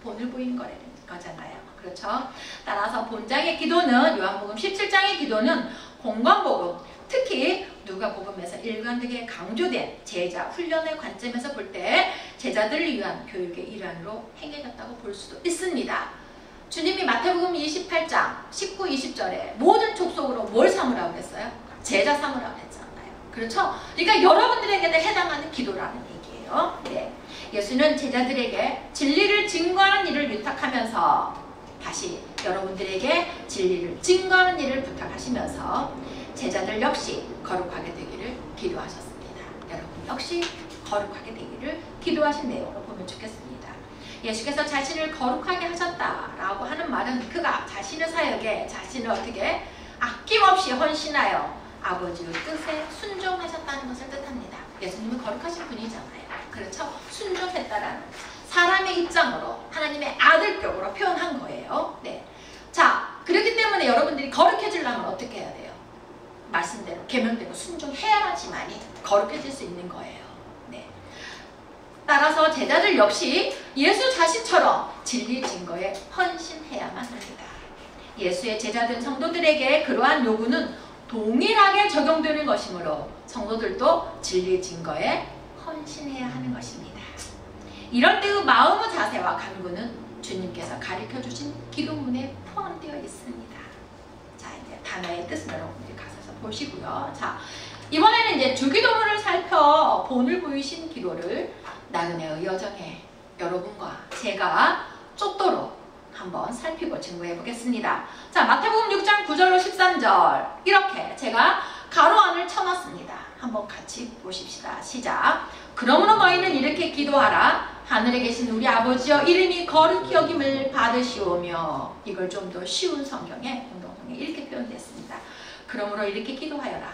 본을 보인 거잖아요. 그렇죠? 따라서 본장의 기도는, 요한복음 17장의 기도는 공관복음, 특히 누가복음에서 일관되게 강조된 제자 훈련의 관점에서 볼 때 제자들을 위한 교육의 일환으로 행해졌다고 볼 수도 있습니다. 주님이 마태복음 28장 19, 20절에 모든 족속으로 뭘 삼으라고 그랬어요? 제자 삼으라고 했잖아요. 그렇죠? 그러니까 여러분들에게도 해당하는 기도라는 얘기예요. 네. 예수는 제자들에게 진리를 증거하는 일을 위탁하면서 다시 여러분들에게 진리를 증거하는 일을 부탁하시면서 제자들 역시 거룩하게 되기를 기도하셨습니다. 여러분 역시 거룩하게 되기를 기도하신 내용을 보면 좋겠습니다. 예수께서 자신을 거룩하게 하셨다라고 하는 말은 그가 자신의 사역에 자신을 어떻게 아낌없이 헌신하여 아버지의 뜻에 순종하셨다는 것을 뜻합니다. 예수님은 거룩하신 분이잖아요. 그렇죠? 순종했다라는 사람의 입장으로 하나님의 아들격으로 표현한 거예요. 네. 자, 그렇기 때문에 여러분들이 거룩해지려면 어떻게 해야 돼요? 말씀대로 계명대로 순종해야지만이 거룩해질 수 있는 거예요. 네. 따라서 제자들 역시 예수 자신처럼 진리 증거에 헌신해야만 합니다. 예수의 제자된 성도들에게 그러한 요구는 동일하게 적용되는 것이므로 성도들도 진리 증거에 헌신해야 하는 것입니다. 이럴 때의 마음의 자세와 간구는 주님께서 가르쳐주신 기도문에 포함되어 있습니다. 자, 이제 단어의 뜻을 여러분들이 가셔서 보시고요. 자, 이번에는 이제 주기도문을 살펴 본을 보이신 기도를 나그네의 여정에 여러분과 제가 쫓도록 한번 살피고 증거해 보겠습니다. 자, 마태복음 6장 9절로 13절 이렇게 제가 가로 안을 쳐놨습니다. 한번 같이 보십시다. 시작. 그러므로 너희는 이렇게 기도하라. 하늘에 계신 우리 아버지여 이름이 거룩히 여김을 받으시오며. 이걸 좀 더 쉬운 성경에 공동성에 이렇게 표현됐습니다. 그러므로 이렇게 기도하여라.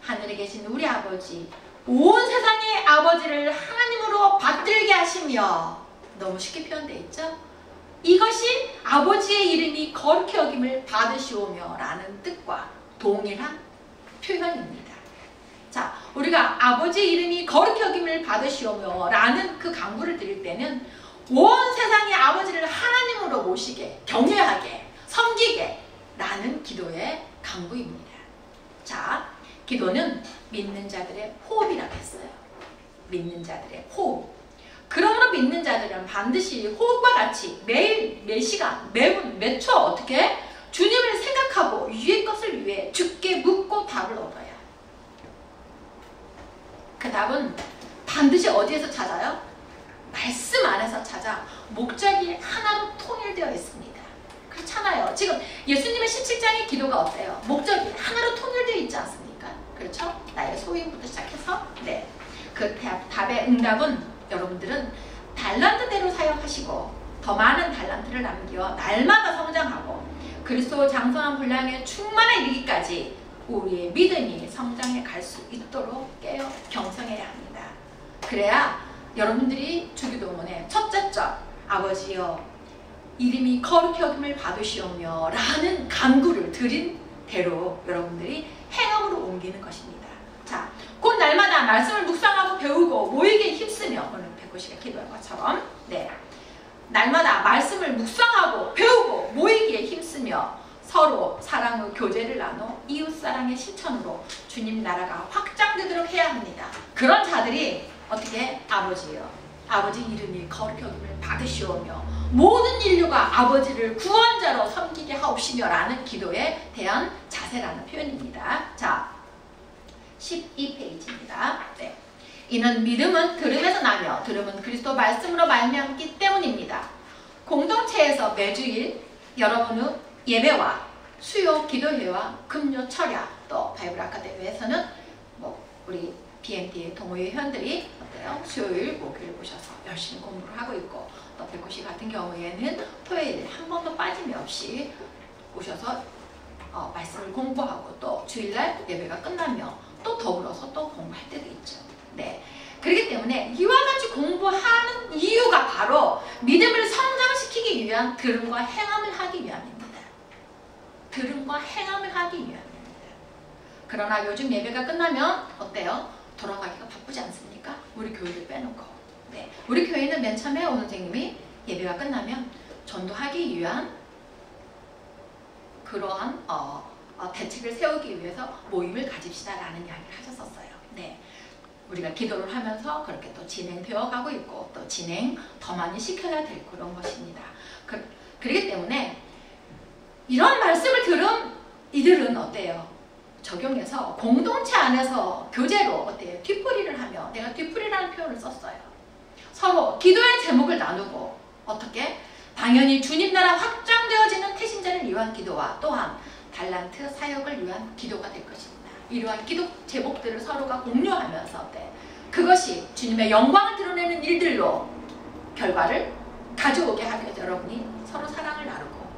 하늘에 계신 우리 아버지 온 세상의 아버지를 하나님으로 받들게 하시며. 너무 쉽게 표현되어 있죠? 이것이 아버지의 이름이 거룩히 여김을 받으시오며 라는 뜻과 동일한 표현입니다. 자, 우리가 아버지의 이름이 거룩히 여김을 받으시오며 라는 그 강구를 드릴 때는 온 세상의 아버지를 하나님으로 모시게, 경외하게, 섬기게 라는 기도의 강구입니다. 자, 기도는 믿는 자들의 호흡이라고 했어요. 믿는 자들의 호흡. 그러므로 믿는 자들은 반드시 호흡과 같이 매일, 매시간, 매분, 매초 어떻게 주님을 생각하고 위의 것을 위해 주께 묻고 답을 얻어요. 그 답은 반드시 어디에서 찾아요? 말씀 안에서 찾아 목적이 하나로 통일되어 있습니다. 그렇잖아요. 지금 예수님의 17장의 기도가 어때요? 목적이 하나로 통일되어 있지 않습니까? 그렇죠? 나의 소유부터 시작해서 네. 그 답의 응답은 여러분들은 달란트대로 사역하시고 더 많은 달란트를 남겨 날마다 성장하고 그리스도 장성한 분량에 충만에 이르기까지 우리의 믿음이 성장해 갈 수 있도록 깨어 경성해야 합니다. 그래야 여러분들이 주기도문의 첫째 절 아버지여 이름이 거룩히 여김을 받으시오며 라는 간구를 드린 대로 여러분들이 행함으로 옮기는 것입니다. 자, 곧 날마다 말씀을 묵상하고 배우고 모이기에 힘쓰며 오늘 백호씨가 기도한 것처럼 네, 날마다 말씀을 묵상하고 배우고 모이기에 힘쓰며 서로 사랑의 교제를 나눠 이웃사랑의 실천으로 주님 나라가 확장되도록 해야 합니다. 그런 자들이 어떻게 아버지요 아버지 이름이 거룩히 여김을 받으시오며 모든 인류가 아버지를 구원자로 섬기게 하옵시며 라는 기도에 대한 자세라는 표현입니다. 자, 12페이지입니다. 네. 이는 믿음은 들음에서 나며 들음은 그리스도 말씀으로 말미암기 때문입니다. 공동체에서 매주일 여러분의 예배와 수요 기도회와 금요 철야 또 바이블 아카데미에서는 뭐 우리 BMT 동호회 회원들이 어때요? 수요일 목요일 오셔서 열심히 공부를 하고 있고 또 백호씨 같은 경우에는 토요일 한 번도 빠짐이 없이 오셔서 말씀을 공부하고 또 주일날 예배가 끝나며 또 더불어서 또 공부할 때도 있죠. 네. 그렇기 때문에 이와 같이 공부하는 이유가 바로 믿음을 성장시키기 위한 들음과 행함을 하기 위함입니다. 들음과 행함을 하기 위함입니다. 그러나 요즘 예배가 끝나면 어때요? 돌아가기가 바쁘지 않습니까? 우리 교회를 빼놓고. 네. 우리 교회는 맨 처음에 오 선생님이 예배가 끝나면 전도하기 위한 그러한 대책을 세우기 위해서 모임을 가집시다라는 이야기를 하셨었어요. 네. 우리가 기도를 하면서 그렇게 또 진행되어 가고 있고 또 진행 더 많이 시켜야 될 그런 것입니다. 그렇기 때문에 이런 말씀을 들은 이들은 어때요? 적용해서 공동체 안에서 교제로 어때요? 뒤풀이를 하며, 내가 뒤풀이라는 표현을 썼어요. 서로 기도의 제목을 나누고 어떻게? 당연히 주님 나라 확장되어지는 태신자를 위한 기도와 또한 달란트 사역을 위한 기도가 될 것입니다. 이러한 기도 제목들을 서로가 공유하면서 어때? 그것이 주님의 영광을 드러내는 일들로 결과를 가져오게 하기 위해서 여러분이 서로 사랑을 나누고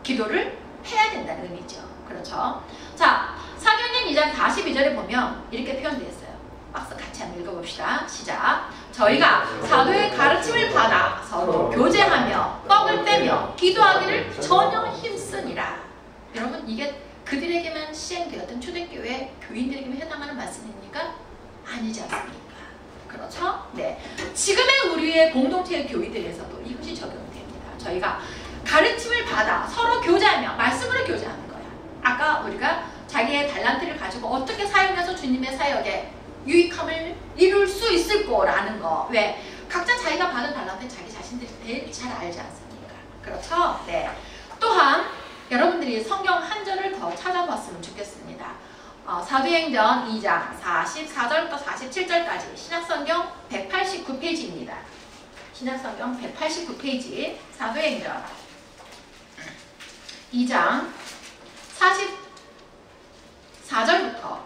기도를 해야 된다는 의미죠. 그렇죠? 자, 사도행전 2장 42절에 보면 이렇게 표현되어 있어요. 박스 같이 한번 읽어봅시다. 시작. 저희가 사도의 가르침을 받아 서로 교제하며 떡을 떼며 기도하기를 전혀 힘쓰니라. 여러분, 이게 그들에게만 시행되었던 초대교회 교인들에게만 해당하는 말씀입니까? 아니지 않습니까? 그렇죠? 네. 지금의 우리의 공동체의 교회들에서도 이것이 적용됩니다. 저희가 가르침을 받아 서로 교제하며 말씀으로 교제하는 거야. 아까 우리가 자기의 달란트를 가지고 어떻게 사용해서 주님의 사역에 유익함을 이룰 수 있을 거라는 거. 왜? 각자 자기가 받은 달란트는 자기 자신들이 제일 잘 알지 않습니까? 그렇죠? 네. 또한 여러분들이 성경 한 절을 더 찾아봤으면 좋겠습니다. 사도행전 2장 44절부터 47절까지 신약성경 189페이지입니다. 신약성경 189페이지 사도행전 2장 44절부터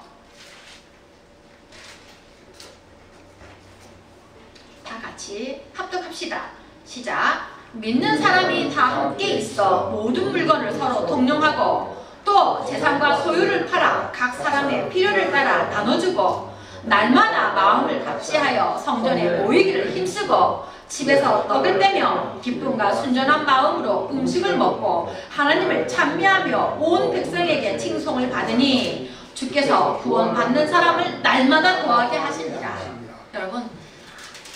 다 같이 합독합시다. 시작. 믿는 사람이 다 함께 있어 모든 물건을 서로 동용하고 또 재산과 소유를 팔아 각 사람의 필요를 따라 나눠주고 날마다 마음을 같이하여 성전에 모이기를 힘쓰고 집에서 떡을 떼며 기쁨과 순전한 마음으로 음식을 먹고 하나님을 찬미하며 온 백성에게 칭송을 받으니 주께서 구원받는 사람을 날마다 더하게 하시니라. 여러분,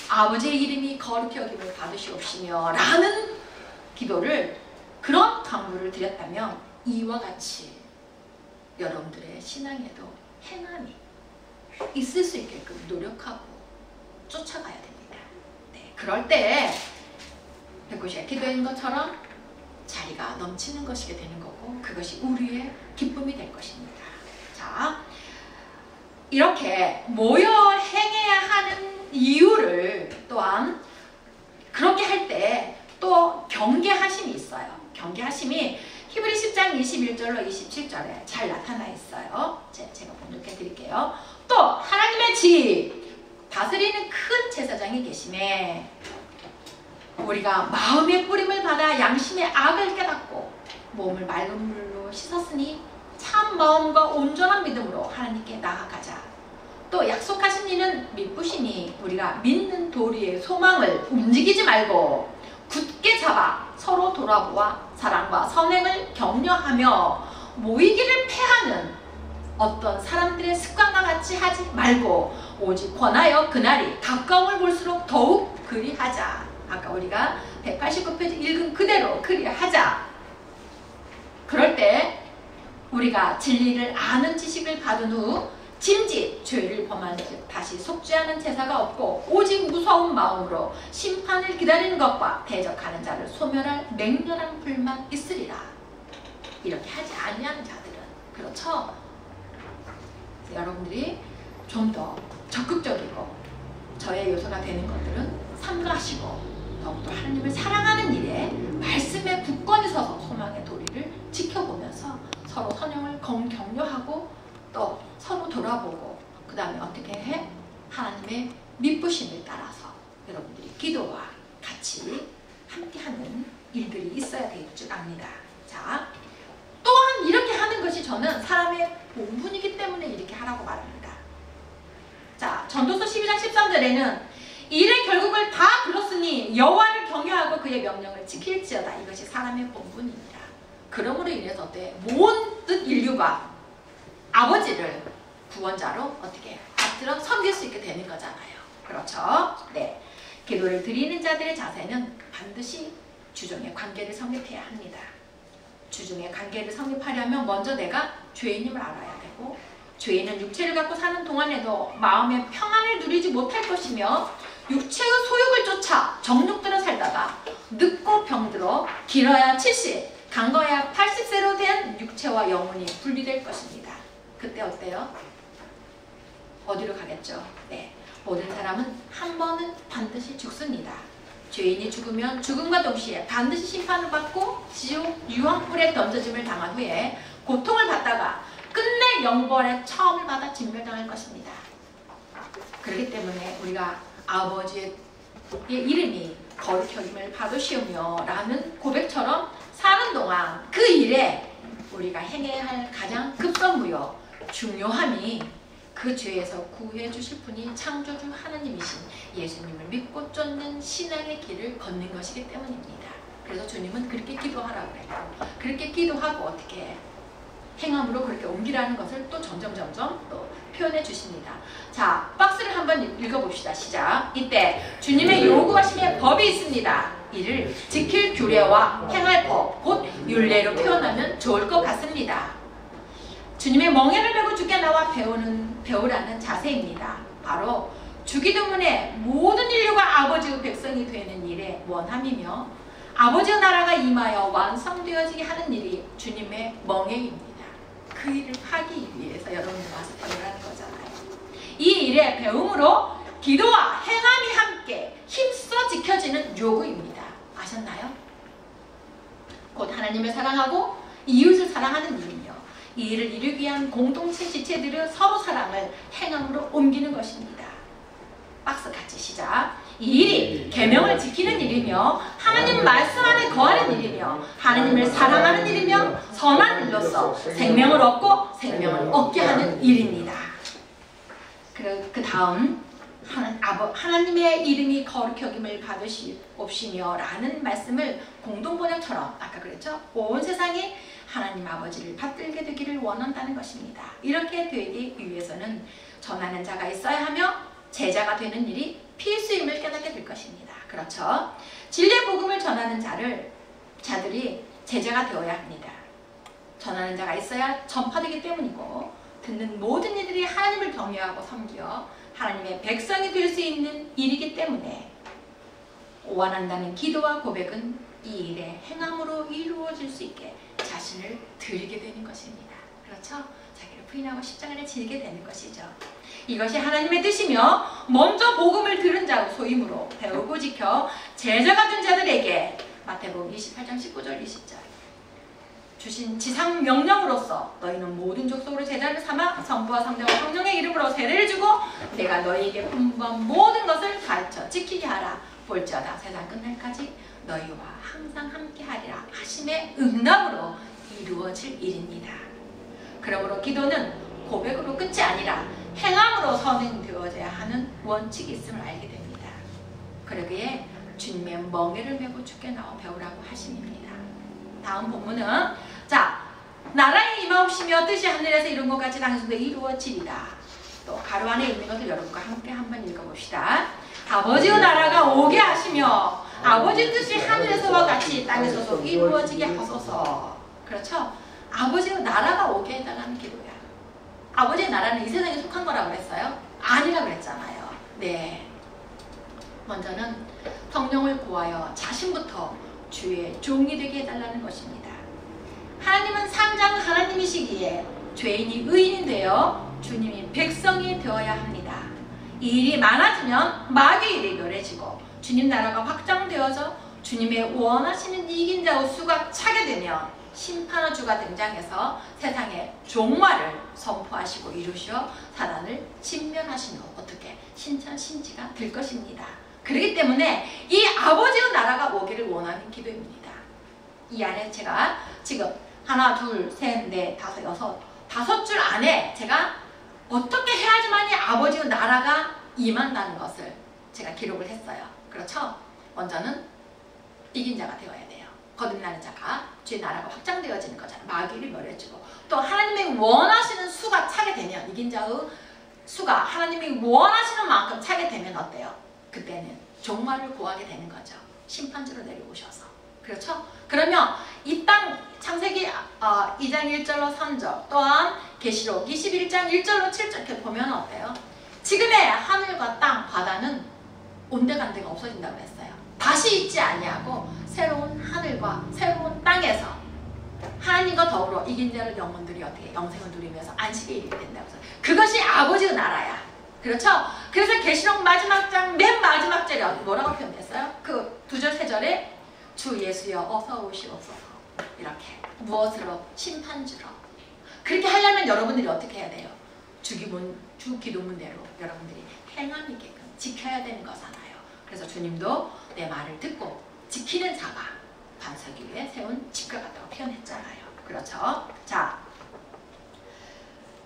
아버지의 이름이 거룩히 여김을 받으시옵시며 라는 기도를, 그런 강구를 드렸다면 이와 같이 여러분들의 신앙에도 행함이 있을 수 있게끔 노력하고 쫓아가야 됩니다. 네, 그럴 때 백구시가 기도한 것처럼 자리가 넘치는 것이게 되는 거고 그것이 우리의 기쁨이 될 것입니다. 자, 이렇게 모여 행해야 하는 이유를 또한 그렇게 할 때 또 경계하심이 있어요. 경계하심이 히브리 10장 21절로 27절에 잘 나타나 있어요. 제가 번역해 드릴게요. 또 하나님의 집 다스리는 큰 제사장이 계심에 우리가 마음의 뿌림을 받아 양심의 악을 깨닫고 몸을 맑은 물로 씻었으니 참 마음과 온전한 믿음으로 하나님께 나아가자. 또 약속하신 이는 믿으시니 우리가 믿는 도리의 소망을 움직이지 말고 굳게 잡아 서로 돌아보아 사랑과 선행을 격려하며 모이기를 패하는 어떤 사람들의 습관과 같이 하지 말고 오직 권하여 그날이 가까움을 볼수록 더욱 그리하자. 아까 우리가 189페이지 읽은 그대로 그리하자. 그럴 때 우리가 진리를 아는 지식을 받은 후 짐짓 죄를 범한 즉 다시 속죄하는 제사가 없고 오직 무서운 마음으로 심판을 기다리는 것과 대적하는 자를 소멸할 맹렬한 불만 있으리라. 이렇게 하지 아니하는 자들은, 그렇죠? 여러분들이 좀 더 적극적이고 저의 요소가 되는 것들은 삼가하시고 더욱더 하나님을 사랑하는 일에 말씀에 굳건히 서서 소망의 도리를 지켜보면서 서로 선영을 격려하고 또 서로 돌아보고 그 다음에 어떻게 해? 하나님의 믿부심을 따라서 여러분들이 기도와 같이 함께하는 일들이 있어야 될 줄 압니다. 자, 또한 이렇게 하는 것이 저는 사람의 본분이기 때문에 이렇게 하라고 말합니다. 자, 전도서 12장 13절에는 일의 결국을 다 들었으니 여호와를 경외하고 그의 명령을 지킬지어다. 이것이 사람의 본분입니다. 그러므로 인해서 모든 인류가 아버지를 구원자로 어떻게 받들어 섬길 수 있게 되는 거잖아요. 그렇죠? 네. 기도를 드리는 자들의 자세는 반드시 주중의 관계를 성립해야 합니다. 주중의 관계를 성립하려면 먼저 내가 죄인임을 알아야 되고 죄인은 육체를 갖고 사는 동안에도 마음의 평안을 누리지 못할 것이며 육체의 소욕을 쫓아 정욕들을 살다가 늙고 병들어 또 길어야 70, 강거야 80세로 된 육체와 영혼이 분리될 것입니다. 그때 어때요? 어디로 가겠죠? 네, 모든 사람은 한 번은 반드시 죽습니다. 죄인이 죽으면 죽음과 동시에 반드시 심판을 받고 지옥 유황불에 던져짐을 당한 후에 고통을 받다가 끝내 영벌의 처음을 받아 진멸당할 것입니다. 그렇기 때문에 우리가 아버지의 이름이 거룩히 여김을 받으시오며 라는 고백처럼 사는 동안 그 일에 우리가 행해야 할 가장 급선무요 중요함이 그 죄에서 구해 주실 분이 창조주 하나님이신 예수님을 믿고 쫓는 신앙의 길을 걷는 것이기 때문입니다. 그래서 주님은 그렇게 기도하라고 그래요. 그렇게 기도하고 어떻게 행함으로 그렇게 옮기라는 것을 또 점점 또 표현해 주십니다. 자, 박스를 한번 읽어봅시다. 시작. 이때 주님의 요구하심의 법이 있습니다. 이를 지킬 규례와 행할 법, 곧 율례로 표현하면 좋을 것 같습니다. 주님의 멍에를 메고 주께 나와 배우라는 자세입니다. 바로 주기도문의 모든 인류가 아버지의 백성이 되는 일의 원함이며 아버지의 나라가 임하여 완성되어지게 하는 일이 주님의 멍에입니다. 그 일을 하기 위해서 여러분들 와서 배우라는 거잖아요. 이 일의 배움으로 기도와 행함이 함께 힘써 지켜지는 요구입니다. 아셨나요? 곧 하나님을 사랑하고 이웃을 사랑하는 일이며 이 일을 이루기 위한 공동체 지체들의 서로 사랑을 행함으로 옮기는 것입니다. 박스 같이 시작. 이 일이 계명을 지키는 일이며 하나님 말씀 안에 거하는 일이며 하나님을 사랑하는 일이며 선한 일로서 생명을 얻고 생명을 얻게 하는 일입니다. 그 다음 하나님의 이름이 거룩히 여김을 받으시옵시며 라는 말씀을 공동번역처럼 아까 그랬죠? 온 세상이 하나님 아버지를 받들게 되기를 원한다는 것입니다. 이렇게 되기 위해서는 전하는 자가 있어야 하며 제자가 되는 일이 필수임을 깨닫게 될 것입니다. 그렇죠? 진리의 복음을 전하는 자들이 제자가 되어야 합니다. 전하는 자가 있어야 전파되기 때문이고 듣는 모든 이들이 하나님을 경외하고 섬겨 하나님의 백성이 될 수 있는 일이기 때문에 원한다는 기도와 고백은 이 일의 행함으로 이루어질 수 있게 자신을 드리게 되는 것입니다. 그렇죠? 자기를 부인하고 십자가를 지게 되는 것이죠. 이것이 하나님의 뜻이며 먼저 복음을 들은 자 소임으로 배우고 지켜 제자가 된 자들에게 마태복음 28장 19절 20절 주신 지상 명령으로서 너희는 모든 족속으로 제자를 삼아 성부와 성자와 성령의 이름으로 세례를 주고 내가 너희에게 분부한 모든 것을 가르쳐 지키게 하라. 볼지어다 세상 끝날까지 너희와 항상 함께하리라 하심의 응답으로 이루어질 일입니다. 그러므로 기도는 고백으로 끝이 아니라 행함으로 선행되어져야 하는 원칙이 있음을 알게 됩니다. 그러기에 주님의 멍에를 메고 주께 나와 배우라고 하심입니다. 다음 본문은 자, 나라의 임하옵시며 뜻이 하늘에서 이룬 것 같이 땅에서도 이루어지리라. 또 가로 안에 있는 것을 여러분과 함께 한번 읽어봅시다. 아버지의 나라가 오게 하시며 아버지 뜻이 하늘에서와 같이 땅에서도 이루어지게 하소서. 그렇죠? 아버지의 나라가 오게 해달라는 기도야. 아버지의 나라는 이 세상에 속한 거라고 그랬어요? 아니라고 그랬잖아요. 네. 먼저는 성령을 구하여 자신부터 주의 종이 되게 해달라는 것입니다. 하나님은 상장 하나님이시기에 죄인이 의인이 되어 주님이 백성이 되어야 합니다. 이 일이 많아지면 마귀의 일이 멸해지고 주님 나라가 확장되어져 주님의 원하시는 이긴 자의 수가 차게 되면 심판의 주가 등장해서 세상에 종말을 선포하시고 이루시어 사단을 진멸하시는 어떻게 신천신지가 될 것입니다. 그렇기 때문에 이 아버지의 나라가 오기를 원하는 기도입니다. 이 안에 제가 지금 하나, 둘, 셋, 넷, 다섯, 여섯, 5줄 안에 제가 어떻게 해야지만 이 아버지의 나라가 임한다는 것을 제가 기록을 했어요. 그렇죠? 먼저는 이긴 자가 되어야 돼요. 거듭나는 자가 주의 나라가 확장되어지는 거잖아요. 마귀를 멸해주고 또 하나님이 원하시는 수가 차게 되면 이긴 자의 수가 하나님이 원하시는 만큼 차게 되면 어때요? 그때는 종말을 구하게 되는 거죠. 심판주로 내려오셔서. 그렇죠? 그러면 이 땅 창세기 2장 1절로 3절 또한 계시록 21장 1절로 7절 이렇게 보면 어때요? 지금의 하늘과 땅, 바다는 온데간데가 없어진다고 했어요. 다시 있지 아니하고 새로운 하늘과 새로운 땅에서 하나님과 더불어 이긴 자를 영혼들이 어떻게 영생을 누리면서 안식에 이르게 된다고 해서 그것이 아버지의 나라야. 그렇죠? 그래서 계시록 마지막 장 맨 마지막 절에 뭐라고 표현했어요? 그 2절 3절에 주 예수여 어서 오시옵소서. 이렇게 무엇으로? 심판주로. 그렇게 하려면 여러분들이 어떻게 해야 돼요? 주 기도문대로 여러분들이 행함이게끔 지켜야 되는 거잖아요. 그래서 주님도 내 말을 듣고 지키는 자가 반석 위에 세운 집과 같다고 표현했잖아요. 그렇죠? 자,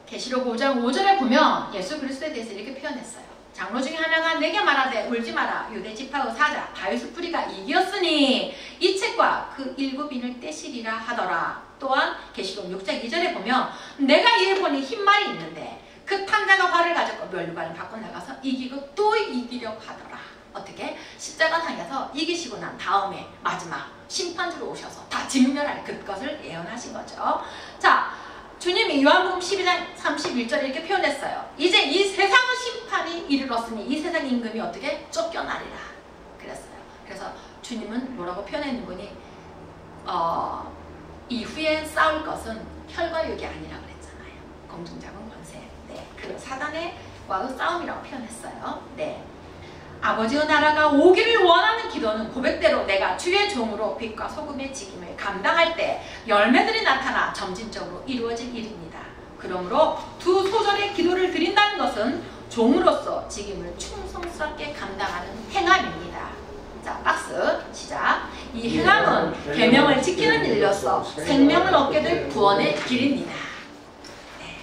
계시록 5장 5절에 보면 예수 그리스도에 대해서 이렇게 표현했어요. 장로 중에 하나가 내게 말하되 울지 마라. 유대 지파의 사자 다윗의 뿌리가 이겼으니 이 책과 그 7인을 떼시리라 하더라. 또한 계시록 6장 2절에 보면 내가 이에 보니 흰말이 있는데 그 탕자가 활을 가졌고 멸류관을 밖으로 나가서 이기고 또 이기려고 하더라. 어떻게? 십자가상에서 이기시고 난 다음에 마지막 심판주로 오셔서 다 직멸할 그것을 예언하신 거죠. 자, 주님이 요한복음 12장 31절에 이렇게 표현했어요. 이제 이 세상의 심판이 이르렀으니 이 세상 임금이 어떻게? 쫓겨나리라 그랬어요. 그래서 주님은 뭐라고 표현했는 거니? 이후에 싸울 것은 혈과 육이 아니라 그랬잖아요. 공중자군 권세. 네, 그 사단과의 싸움이라고 표현했어요. 네. 아버지의 나라가 오기를 원하는 기도는 고백대로 내가 주의 종으로 빛과 소금의 직임을 감당할 때 열매들이 나타나 점진적으로 이루어질 일입니다. 그러므로 2 소절의 기도를 드린다는 것은 종으로서 직임을 충성스럽게 감당하는 행함입니다. 자, 박스 시작. 이 행함은 계명을 지키는 일로서 생명을 얻게 될 구원의 길입니다. 네.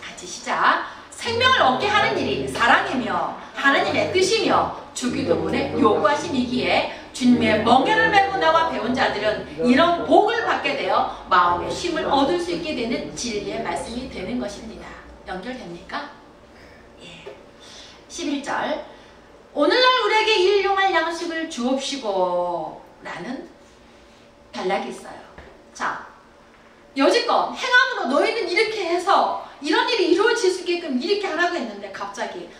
같이 시작. 생명을 얻게 하는 일이 사랑이며 하나님의 뜻이며 주기도문의 요구하심이기에 주님의 멍에를 메고 나와 배운 자들은 이런 복을 받게 되어 마음의 쉼을 얻을 수 있게 되는 진리의 말씀이 되는 것입니다. 연결됩니까? 예. 11절 오늘날 우리에게 일용할 양식을 주옵시고 라는 단락이 있어요. 자, 여지껏 행함으로 너희는 이렇게 해서 이런 일이 이루어질 수 있게끔 이렇게 하라고 했는데 갑자기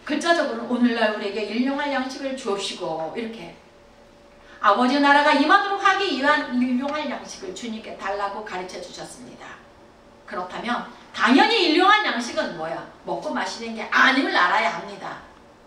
글자적으로 오늘날 우리에게 일용할 양식을 주옵시고 이렇게 아버지 나라가 임하도록 하기 위한 일용할 양식을 주님께 달라고 가르쳐 주셨습니다. 그렇다면 당연히 일용할 양식은 뭐야? 먹고 마시는 게 아님을 알아야 합니다.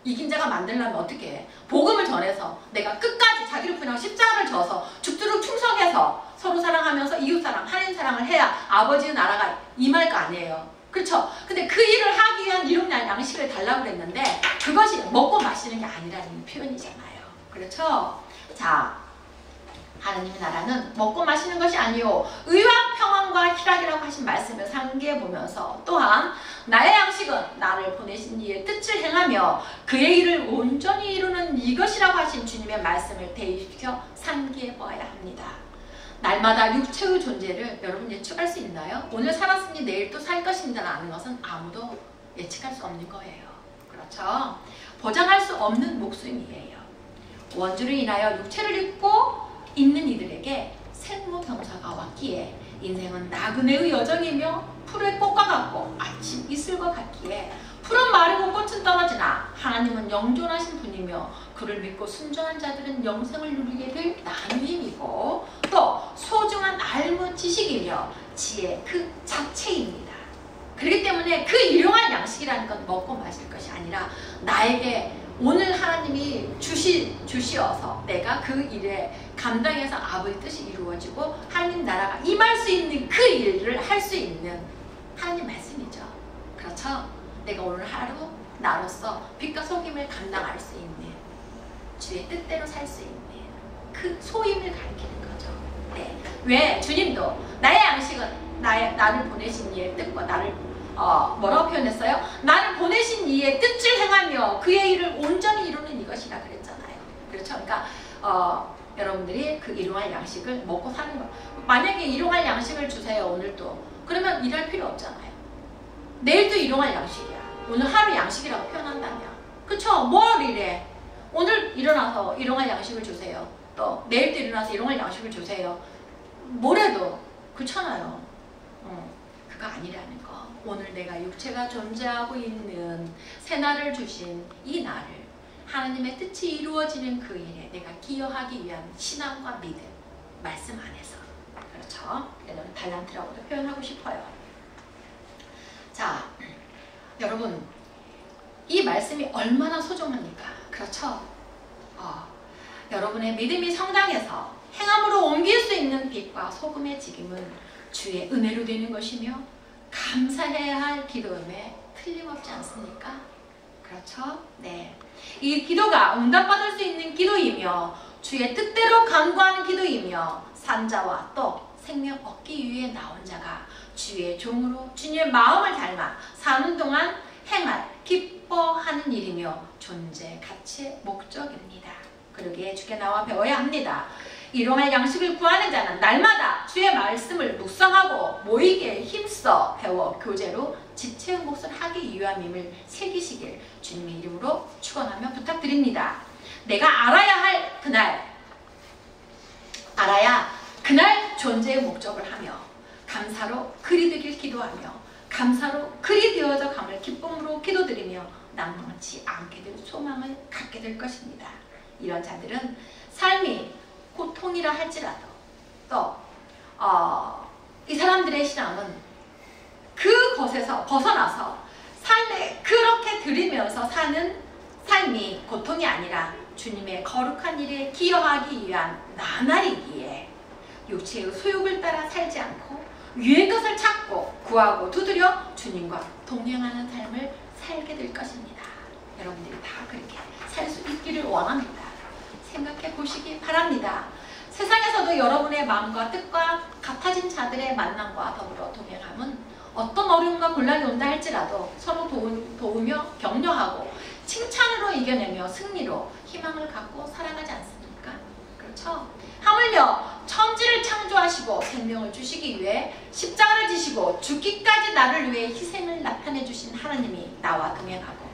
이긴 자가 만들려면 어떻게 해? 복음을 전해서 내가 끝까지 자기를 부인하고 십자가를 져서 죽도록 충성해서 서로 사랑하면서 이웃사랑, 하나님 사랑을 해야 아버지의 나라가 임할 거 아니에요. 그렇죠? 근데 그 일을 하기 위한 일용할 양식을 달라고 그랬는데 그것이 먹고 마시는 게 아니라는 표현이잖아요. 그렇죠? 자, 하나님의 나라는 먹고 마시는 것이 아니요 의와 평안과 희락이라고 하신 말씀을 상기해 보면서 또한 나의 양식은 나를 보내신 이의 뜻을 행하며 그의 일을 온전히 이루는 이것이라고 하신 주님의 말씀을 대입시켜 상기해 보아야 합니다. 날마다 육체의 존재를 여러분 예측할 수 있나요? 오늘 살았으니 내일 또 살 것인다는 것은 아무도 예측할 수 없는 거예요. 그렇죠? 보장할 수 없는 목숨이에요. 원주를 인하여 육체를 입고 있는 이들에게 생로병사가 왔기에 인생은 나그네의 여정이며 풀의 꽃과 같고 아침 이슬과 같기에 풀은 마르고 꽃은 떨어지나 하나님은 영존하신 분이며 그를 믿고 순종한 자들은 영생을 누리게 될 나눔이고 또 소중한 알무 지식이며 지혜 그 자체입니다. 그렇기 때문에 그 일용할 양식이라는 건 먹고 마실 것이 아니라 나에게 오늘 하나님이 주시어서 내가 그 일에 감당해서 아버지 뜻이 이루어지고 하나님 나라가 임할 수 있는 그 일을 할 수 있는 하나님 말씀이죠. 그렇죠? 내가 오늘 하루 나로서 빛과 속임을 감당할 수 있는 주의 뜻대로 살 수 있는 그 소임을 가리키는 거죠. 네. 왜? 주님도 나의 양식은 나를 보내신 이의 뜻과 나를 뭐라고 표현했어요? 나를 보내신 이의 뜻을 행하며 그의 일을 온전히 이루는 이것이라 그랬잖아요. 그렇죠? 그러니까 여러분들이 그 일용할 양식을 먹고 사는 거. 만약에 일용할 양식을 주세요. 오늘도. 그러면 일할 필요 없잖아요. 내일도 일용할 양식이야. 오늘 하루 양식이라고 표현한다면. 그쵸? 뭘 이래? 오늘 일어나서 일용할 양식을 주세요. 또 내일도 일어나서 일용할 양식을 주세요. 모레도. 그렇잖아요. 그거 아니라는 거. 오늘 내가 육체가 존재하고 있는 새날을 주신 이 날을 하나님의 뜻이 이루어지는 그 일에 내가 기여하기 위한 신앙과 믿음, 말씀 안에서. 그렇죠? 여러분 달란트라고도 표현하고 싶어요. 자, 여러분 이 말씀이 얼마나 소중합니까? 그렇죠? 여러분의 믿음이 성장해서 행함으로 옮길 수 있는 빛과 소금의 지김은 주의 은혜로 되는 것이며 감사해야 할 기도임에 틀림없지 않습니까? 그렇죠? 네. 이 기도가 응답받을 수 있는 기도이며 주의 뜻대로 간구하는 기도이며 산자와 또 생명 얻기 위해 나온 자가 주의 종으로 주님의 마음을 닮아 사는 동안 행할 기뻐하는 일이며 존재 가치의 목적입니다. 그러기에 주께 나와 배워야 합니다. 일용할 양식을 구하는 자는 날마다 주의 말씀을 묵상하고 모이기에 힘써 배워 교제로 지체의 몫을 하기 위함임을 새기시길 주님의 이름으로 축원하며 부탁드립니다. 내가 알아야 그날 존재의 목적을 하며 감사로 그리 되길 기도하며 감사로 그리 되어져 감을 기쁨으로 기도드리며 낭망치 않게 될 소망을 갖게 될 것입니다. 이런 자들은 삶이 고통이라 할지라도 또 이 사람들의 신앙은 그것에서 벗어나서 삶에 그렇게 들이면서 사는 삶이 고통이 아니라 주님의 거룩한 일에 기여하기 위한 나날이기에 육체의 소욕을 따라 살지 않고 위의 것을 찾고 구하고 두드려 주님과 동행하는 삶을 살게 될 것입니다. 여러분들이 다 그렇게 살 수 있기를 원합니다. 생각해 보시기 바랍니다. 세상에서도 여러분의 마음과 뜻과 같아진 자들의 만남과 더불어 동행함은 어떤 어려움과 곤란이 온다 할지라도 서로 도우며 격려하고 칭찬으로 이겨내며 승리로 희망을 갖고 살아가지 않습니까? 그렇죠? 하물며 천지를 창조하시고 생명을 주시기 위해 십자가를 지시고 죽기까지 나를 위해 희생을 나타내 주신 하나님이 나와 동행하고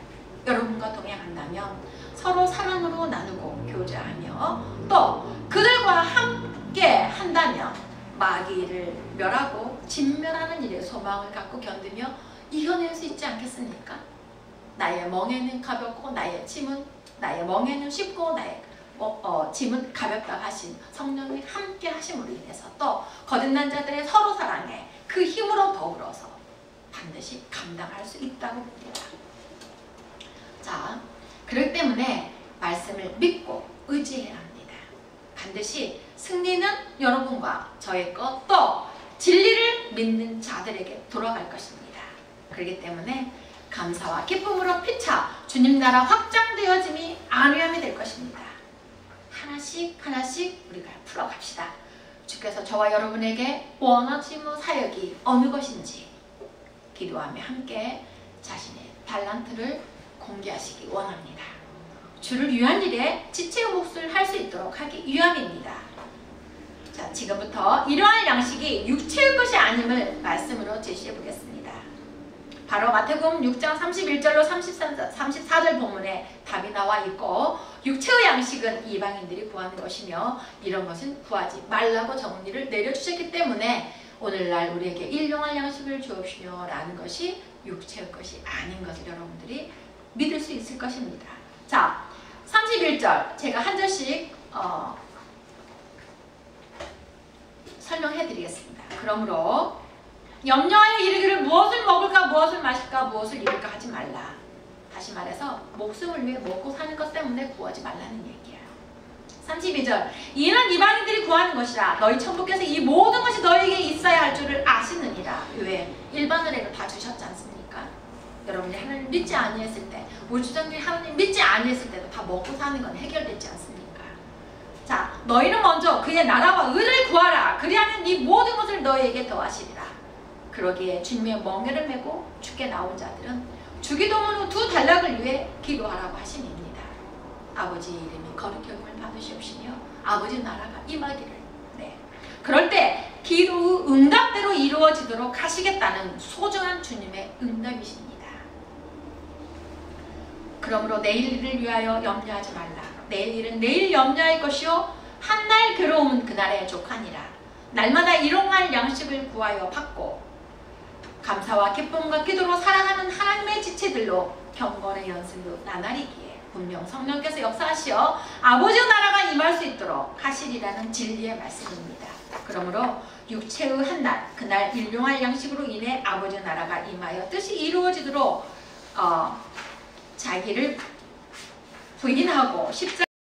여러분과 동행한다면 서로 사랑으로 나누고 교제하며 또 그들과 함께 한다면 마귀를 멸하고 진멸하는 일에 소망을 갖고 견디며 이겨낼 수 있지 않겠습니까? 나의 멍에는 가볍고 나의 멍에는 쉽고 나의 짐은 가볍다 하신 성령이 함께 하심으로 인해서 또 거듭난 자들의 서로 사랑에 그 힘으로 더불어서 반드시 감당할 수 있다고 봅니다. 자, 그렇기 때문에 말씀을 믿고 의지해야 합니다. 반드시 승리는 여러분과 저의 것 또 진리를 믿는 자들에게 돌아갈 것입니다. 그렇기 때문에 감사와 기쁨으로 피차 주님 나라 확장되어짐이 안위함이 될 것입니다. 하나씩 하나씩 우리가 풀어갑시다. 주께서 저와 여러분에게 원하시는 사역이 어느 것인지 기도하며 함께 자신의 달란트를 공개하시기 원합니다. 주를 위한 일에 지체의 몫을 할 수 있도록 하기 위함입니다. 자, 지금부터 이러한 양식이 육체의 것이 아님을 말씀으로 제시해 보겠습니다. 바로 마태복음 6장 31절로 34절 본문에 답이 나와 있고 육체의 양식은 이방인들이 구하는 것이며 이런 것은 구하지 말라고 정리를 내려주셨기 때문에 오늘날 우리에게 일용할 양식을 주옵시며 라는 것이 육체의 것이 아닌 것을 여러분들이 믿을 수 있을 것입니다. 자, 31절 제가 한 절씩 설명해 드리겠습니다. 그러므로 염려하여 이르기를 무엇을 먹을까 무엇을 마실까 무엇을 입을까 하지 말라. 다시 말해서 목숨을 위해 먹고 사는 것 때문에 구하지 말라는 얘기예요. 32절 이는 이방인들이 구하는 것이라 너희 천부께서 이 모든 것이 너희에게 있어야 할 줄을 아시느니라. 왜? 일반 은혜로 다 주셨지 않습니까? 여러분이 하나님 믿지 아니했을 때 우주장님이 하나님 믿지 아니했을 때도 다 먹고 사는 건 해결되지 않습니까? 자, 너희는 먼저 그의 나라와 의를 구하라. 그리하면 이 모든 것을 너희에게 더하시리라. 그러기에 주님의 멍에를 메고 주께 나온 자들은 주기도문 후 2달락을 위해 기도하라고 하심입니다. 아버지 이름이 거룩히 여김을 받으시옵시며 아버지 나라가 임하기를. 네. 그럴 때 기도 응답대로 이루어지도록 하시겠다는 소중한 주님의 응답이십니다. 그러므로 내일 일을 위하여 염려하지 말라. 내일 일은 내일 염려할 것이요 한날 괴로움은 그날에 족하니라. 날마다 일용할 양식을 구하여 받고 감사와 기쁨과 기도로 살아가는 하나님의 지체들로 경건의 연습로 나날이기에 분명 성령께서 역사하시어 아버지의 나라가 임할 수 있도록 하시리라는 진리의 말씀입니다. 그러므로 육체의 한 날, 그날 일용할 양식으로 인해 아버지의 나라가 임하여 뜻이 이루어지도록 자기를 부인하고 십자가